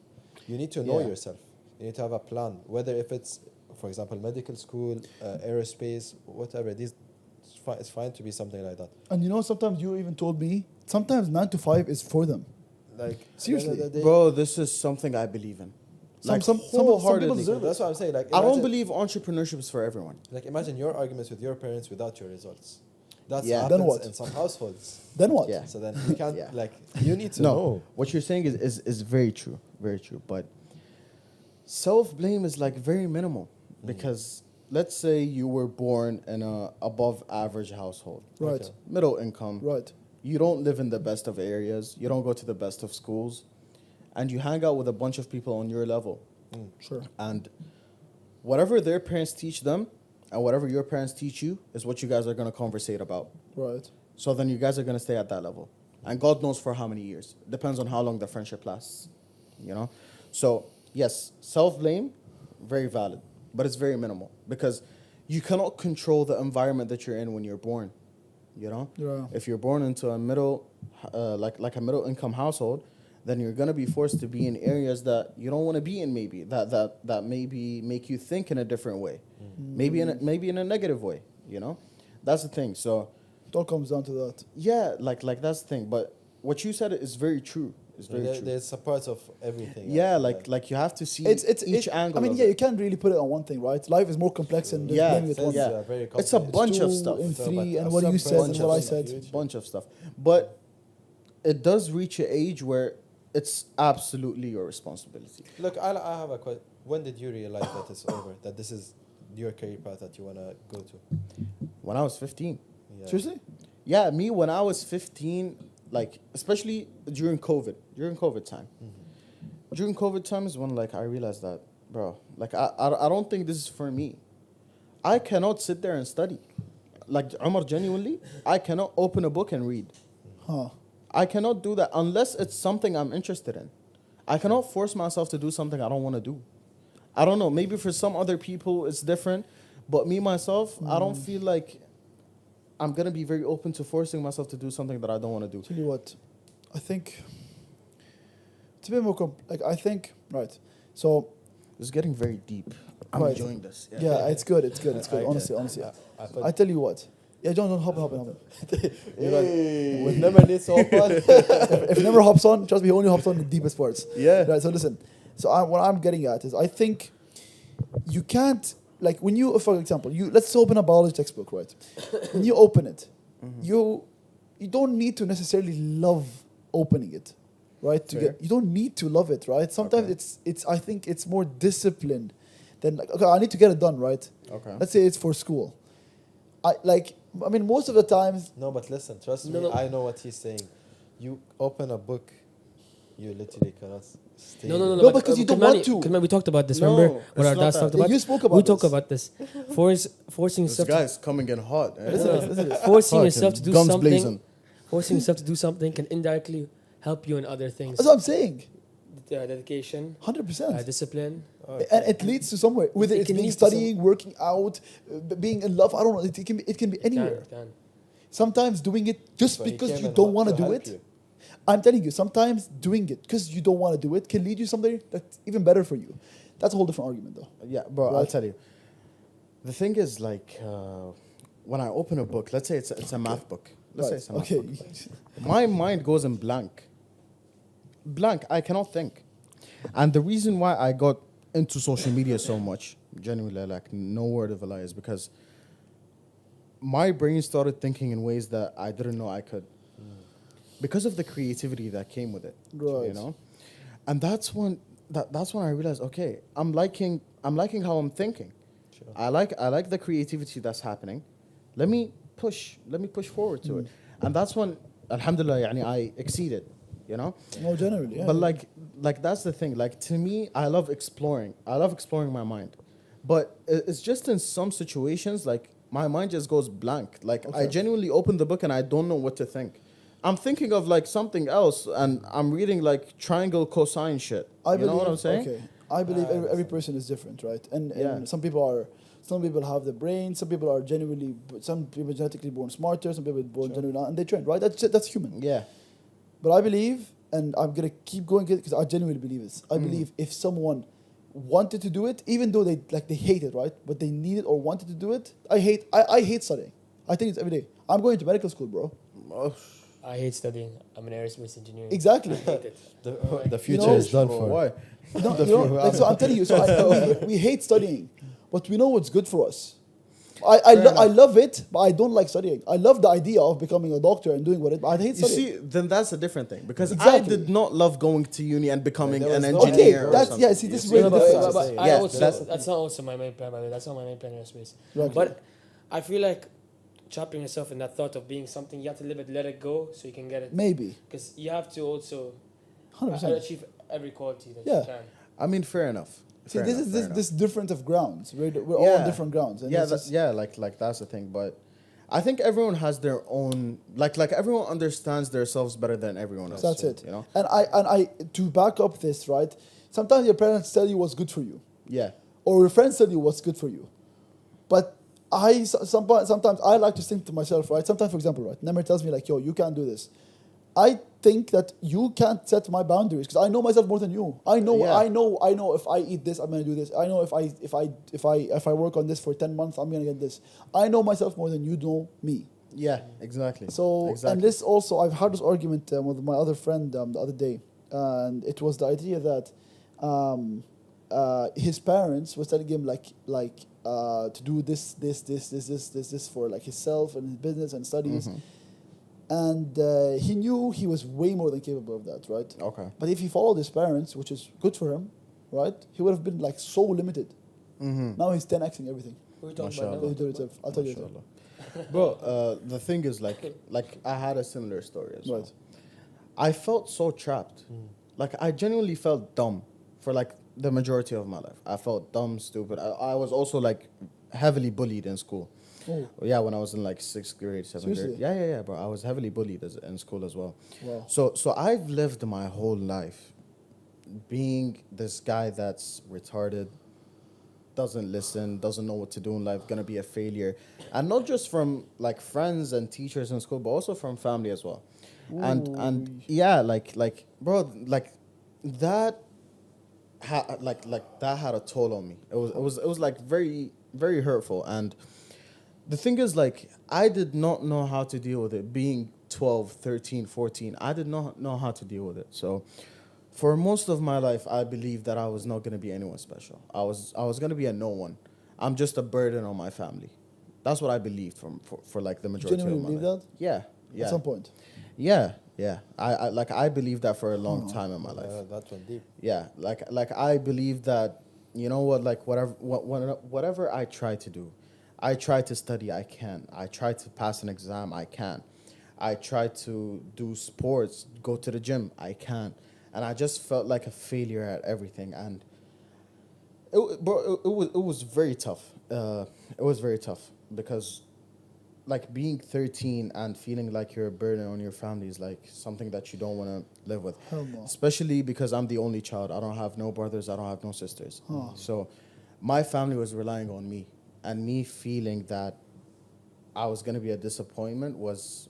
You need to know Yeah. yourself. You need to have a plan. Whether if it's, for example, medical school, aerospace, whatever it is, it's fine to be something like that. And you know, sometimes you even told me, sometimes 9 to 5 is for them. Like Seriously. at the end of the day- Bro, this is something I believe in. Some people wholeheartedly. deserve it. That's what I'm saying. Like I don't imagine- believe entrepreneurship is for everyone. Like imagine your arguments with your parents without your results. That's Yeah. Then happens what? in some households. Then what? Yeah. So then you can't Yeah. like you need to No, know. what you're saying is very true, but self-blame is like very minimal because let's say you were born in a above average household, Right. Okay. middle income, Right. you don't live in the best of areas, you don't go to the best of schools, and you hang out with a bunch of people on your level, Sure. and whatever their parents teach them and whatever your parents teach you is what you guys are going to conversate about. Right. So then you guys are going to stay at that level. And God knows for how many years. Depends on how long the friendship lasts, you know? So, yes, self-blame, very valid, but it's very minimal because you cannot control the environment that you're in when you're born, you know? Yeah. If you're born into a middle, like a middle-income household, then you're going to be forced to be in areas that you don't want to be in maybe, that maybe make you think in a different way, maybe in a negative way, you know? That's the thing, so... It all comes down to that. Yeah, like that's the thing. But what you said is very true. It's very true. There's a part of everything. Yeah, else, like you have to see It's each angle. I mean, of yeah, it. you can't really put it on one thing, right? Life is more complex than just Yeah, blaming it Since one. yeah. you are very It's a confident. bunch of Two stuff. and So, three, but and at what some you said point and in what I the said. future- Bunch of stuff. But it does reach an age where it's absolutely your responsibility. Look, I have a question. When did you realize that it's over? That this is your career path that you wanna go to? When I was 15. Yeah. Seriously? Yeah, me when I was 15, like especially during COVID time. During COVID time is when like I realized that, bro, like I don't think this is for me. I cannot sit there and study. Like Omar, genuinely, I cannot open a book and read. Huh. I cannot do that unless it's something I'm interested in. I cannot force myself to do something I don't want to do. I don't know. Maybe for some other people it's different, but me myself, I don't feel like I'm gonna be very open to forcing myself to do something that I don't want to do. Tell you what, I think it's a bit more I think right. So It's getting very deep. I'm Right. enjoying this. yeah, it's good. It's good. It's good. Okay. Honestly. I thought- I tell you what, Yeah, don't hop on. You're like, we never need to hop on. If he never hops on, trust me, he only hops on the deepest parts. Yeah. Right. So listen. So what I'm getting at is, I think you can't, like, when you, for example, let's open a biology textbook, right? When you open it, you don't need to necessarily love opening it, right? You don't need to love it, right? Sometimes it's I think it's more disciplined than, like, okay, I need to get it done, right? Okay. Let's say it's for school. I mean, most of the times. No, but listen, trust No, me, no. I know what he's saying. You open a book, you literally cannot stay. No, No, because you don't want to. Because we talked about this. No, Remember it's what our not dads that. talked Yeah, about? you spoke about We this. talk about this. Forcing This yourself. guy's coming in hot. Eh? Forcing Fuck, yourself to do guns something. blazing. Forcing yourself to do something can indirectly help you in other things. That's what I'm saying. Dedication, 100%. discipline. And it leads to somewhere. Whether It it's can being lead to some- studying, working out, being in love. I don't know. It can be anywhere. Can. Sometimes doing it just So he because came you and don't helped want to to do help it. you. I'm telling you, sometimes doing it because you don't want to do it can lead you somewhere that's even better for you. That's a whole different argument, though. Yeah, bro, I'll Right. tell you. The thing is, like, when I open a book, let's say it's a math book. Let's say Right. it's a math Okay. book. My mind goes in blank. Blank. I cannot think. And the reason why I got into social media so much, genuinely, like, no word of a lie, is because my brain started thinking in ways that I didn't know I could. Because of the creativity that came with it. Right. You know? And that's when I realized, okay, I'm liking how I'm thinking. Sure. I like the creativity that's happening. Let me push forward to it. And that's when, alhamdulillah, yani, I exceeded, you know? No, generally. Yeah, But yeah. like that's the thing. Like, to me, I love exploring. I love exploring my mind. But it's just in some situations, like, my mind just goes blank. Like, I Okay. genuinely open the book and I don't know what to think. I'm thinking of, like, something else, and I'm reading, like, triangle cosine shit. You know what I'm saying? Okay. I believe every person is different, right? And Yeah. some people have the brain. Some people are genetically born smarter. Some people are born genuinely not, and they train, right? That's human. Yeah. But I believe, and I'm gonna keep going because I genuinely believe this. I believe if someone wanted to do it, even though they hate it, right? But they need it or wanted to do it. I hate studying. I think it's every day. I'm going to medical school, bro. Oh, I hate studying. I'm an aerospace engineer. Exactly. I hate it. The future know, is done bro, for. why? No, like, so I'm telling you. So we hate studying, but we know what's good for us. I love it, but I don't like studying. I love the idea of becoming a doctor and doing what it. But I hate You studying. see, then that's a different thing. Because I Exactly. did not love going to uni and becoming There an was no- engineer. Okay, or that's- something. yeah, see, this You is No, where but, the but, difference but is. I Yeah, also, that's- that's not also my main plan, by the way. That's not my main plan in aerospace. Exactly. But I feel like trapping yourself in that thought of being something, you have to let it go so you can get it. Maybe, Because you have to also 100%. achieve every quality that Yeah. you can. I mean, fair enough. See, Fair this enough, is fair this different of grounds. We're all on Yeah. different grounds. And Yeah, it's just- like that's the thing. But I think everyone has their own, like everyone understands themselves better than everyone else. that's it. You know? And I to back up this, right? Sometimes your parents tell you what's good for you, Yeah. or your friends tell you what's good for you. But sometimes I like to think to myself, right? Sometimes, for example, right, Nemir tells me like, "Yo, you can't do this." I think that you can't set my boundaries because I know myself more than you. I know, Yeah. I know if I eat this, I'm gonna do this. I know if I work on this for 10 months, I'm gonna get this. I know myself more than you know me. Yeah. Exactly. So, exactly. and this also, I've had this argument with my other friend the other day, and it was the idea that his parents was telling him to do this for like himself and his business and studies, and he knew he was way more than capable of that, right? Okay. But if he followed his parents, which is good for him, right, he would have been like so limited. Now he's 10xing everything. What are we talking Mashallah. about He'll now? do it himself. I'll tell you. Mashallah. Bro, the thing is, like I had a similar story as well. Right. I felt so trapped. Like, I genuinely felt dumb for like the majority of my life. I felt dumb, stupid. I was also like heavily bullied in school. Oh, Yeah, when I was in like 6th grade, 7th grade. Seriously? Yeah, bro. I was heavily bullied in school as well. wow. So I've lived my whole life being this guy that's retarded, doesn't listen, doesn't know what to do in life, gonna be a failure. And not just from like friends and teachers in school, but also from family as well. And yeah, like bro, like that that had a toll on me. It was like very, very hurtful. And the thing is, like, I did not know how to deal with it. Being 12, 13, 14, I did not know how to deal with it. So for most of my life, I believed that I was not going to be anyone special. I was going to be a no one. I'm just a burden on my family. That's what I believed for like the majority of my Genuinely believe life. that? Yeah, yeah. At some point. Yeah, yeah. I believed that for a long time in my life. That went deep. Yeah, like I believe that, you know what, like whatever I try to do, I try to study, I can. I try to pass an exam, I can. I try to do sports, go to the gym, I can. And I just felt like a failure at everything, and it was very tough. It was very tough because, like, being 13 and feeling like you're a burden on your family is like something that you don't want to live with. Hell no. Especially because I'm the only child. I don't have no brothers. I don't have no sisters. So my family was relying on me, and me feeling that I was going to be a disappointment was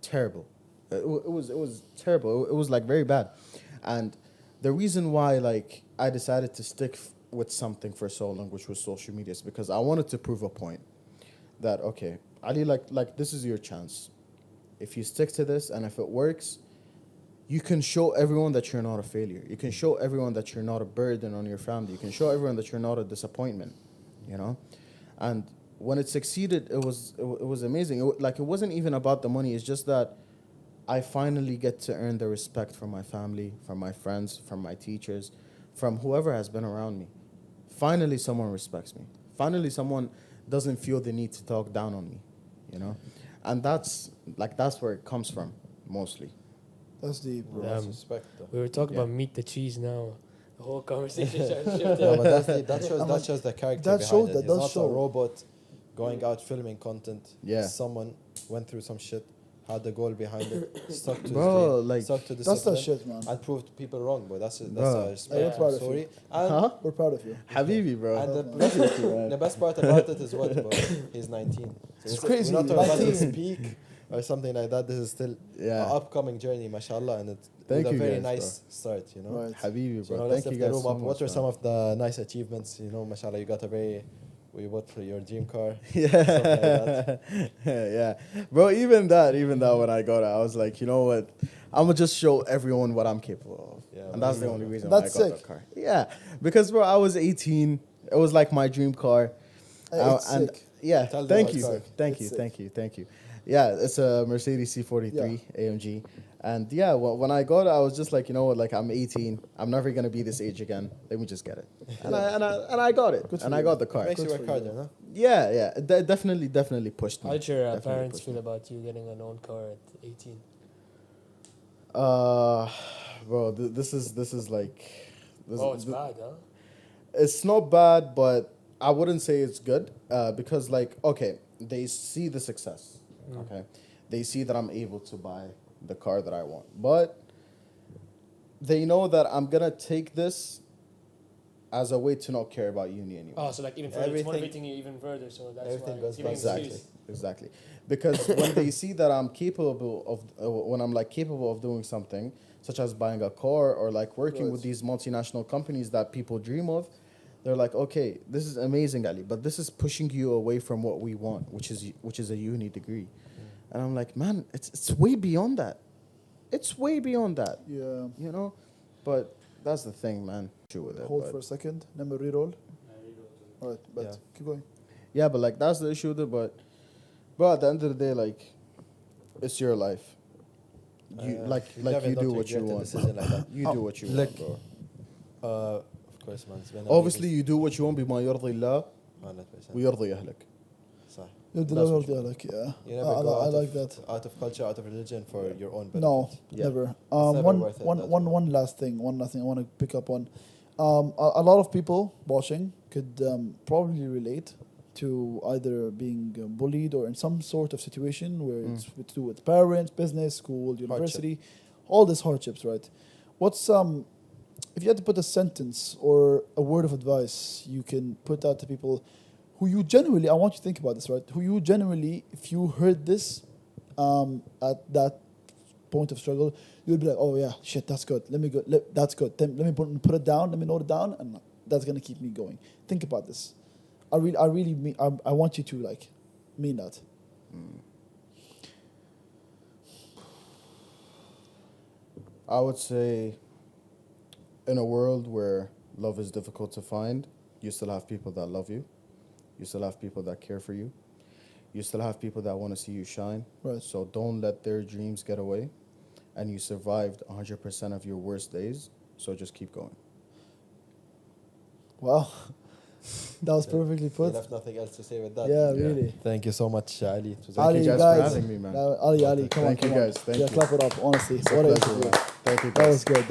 terrible. It was terrible. It was like very bad. And the reason why, like, I decided to stick with something for so long, which was social media, is because I wanted to prove a point that, okay, Ali, like this is your chance. If you stick to this and if it works, you can show everyone that you're not a failure. You can show everyone that you're not a burden on your family. You can show everyone that you're not a disappointment, you know? And when it succeeded, it was amazing. It wasn't even about the money. It's just that I finally get to earn the respect from my family, from my friends, from my teachers, from whoever has been around me. Finally, someone respects me. Finally, someone doesn't feel the need to talk down on me, you know? And that's where it comes from, mostly. That's deep, bro. Respect, though. We were talking Yeah. about meet the cheese now. The whole conversation shifted. Yeah, but that's deep. That shows the character that behind showed it. that He's does not show. a robot going out filming content. Yeah. Someone went through some shit, had the goal behind it, stuck to Bro, his dream, like, stuck to That's discipline, that shit, man. and proved people wrong. But that's Bro. a Yeah, respect we're proud of story. you. And Huh? We're proud of you. Habibi, bro. And Definitely, man. the best part about it is what, bro? He's 19. So It's crazy, We're not talking about 19. his peak or something like that. This is still Yeah. an upcoming journey, mashallah, and it's Thank with a you very guys, nice start, you know. Right. Habibi, So bro. now let's Thank lift you the guys room so up. much, What were man. some of the nice achievements? You know, mashallah, you got a very, we bought for your dream car. Yeah. Yeah. Bro, even that when I got it, I was like, you know what? I'm going to just show everyone what I'm capable of. Yeah, And that's the only reason why I got That's sick. that car. Yeah. Because, bro, I was 18. It was like my dream car. It's And sick. yeah, Tell them thank what you. car. Thank you. It's sick. Thank you. Thank you. Yeah, it's a Mercedes C43 AMG. And yeah, when I got it, I was just like, you know what? Like, I'm 18. I'm never going to be this age again. Let me just get it. And I got it. Good for And I you. got the car. Makes you Good work for harder, you. no? Yeah, yeah. Definitely pushed me. How did your Definitely parents pushed feel me. about you getting an own car at 18? Bro, this is like. Oh, it's bad, huh? It's not bad, but I wouldn't say it's good. Because, like, okay, they see the success. Okay, they see that I'm able to buy the car that I want, but they know that I'm gonna take this as a way to not care about uni anymore. Oh, so like even further, it's Everything- motivating you even further. So that's everything why goes it's giving back. Exactly, excuse. exactly. Because when they see that I'm capable of, when I'm like capable of doing something, such as buying a car or like working Right. with these multinational companies that people dream of, they're like, okay, this is amazing, Ali, but this is pushing you away from what we want, which is a uni degree. And I'm like, man, it's way beyond that. It's way beyond that, Yeah. you know. But that's the thing, man. True with it. Hold but- for a second. Let me reroll. All right, but Yeah. keep going. Yeah, but like that's the issue with it. But at the end of the day, like it's your life. You definitely you do don't what you regret a want. decision like that. You do what you Look, want, bro. Of course, man. It's been a Obviously, you do what you want بما يرضي الله 100%. ويرضي أهلك. صح. You That's deliver what the like, yeah. You never I, go I out like of, that. out of culture, out of religion for your own benefit. No, Yeah. never. never One, worth it, one, that's one, all. one last thing. One last thing I want to pick up on. A lot of people watching could probably relate to either being bullied or in some sort of situation where it's to do with parents, business, school, university, all these hardships, right? What's if you had to put a sentence or a word of advice you can put out to people who you genuinely, I want you to think about this, right? Who you genuinely, if you heard this at that point of struggle, you'd be like, oh yeah, shit, that's good. Let me go. That's good. Then let me put it down. Let me note it down, and that's gonna keep me going. Think about this. I want you to like mean that. I would say in a world where love is difficult to find, you still have people that love you. You still have people that care for you. You still have people that want to see you shine. Right. So don't let their dreams get away. And you survived 100% of your worst days. So just keep going. Wow. That was perfectly You put. left nothing else to say with that. Yeah, Yeah. really. Thank you so much, Ali. It was a Ali, you guys guys, for having me, man. Ali, come Thank on, you come on. guys. Thank yeah, you. clap it up, honestly. It's a What a pleasure, interview. man. Thank you, That guys. was good.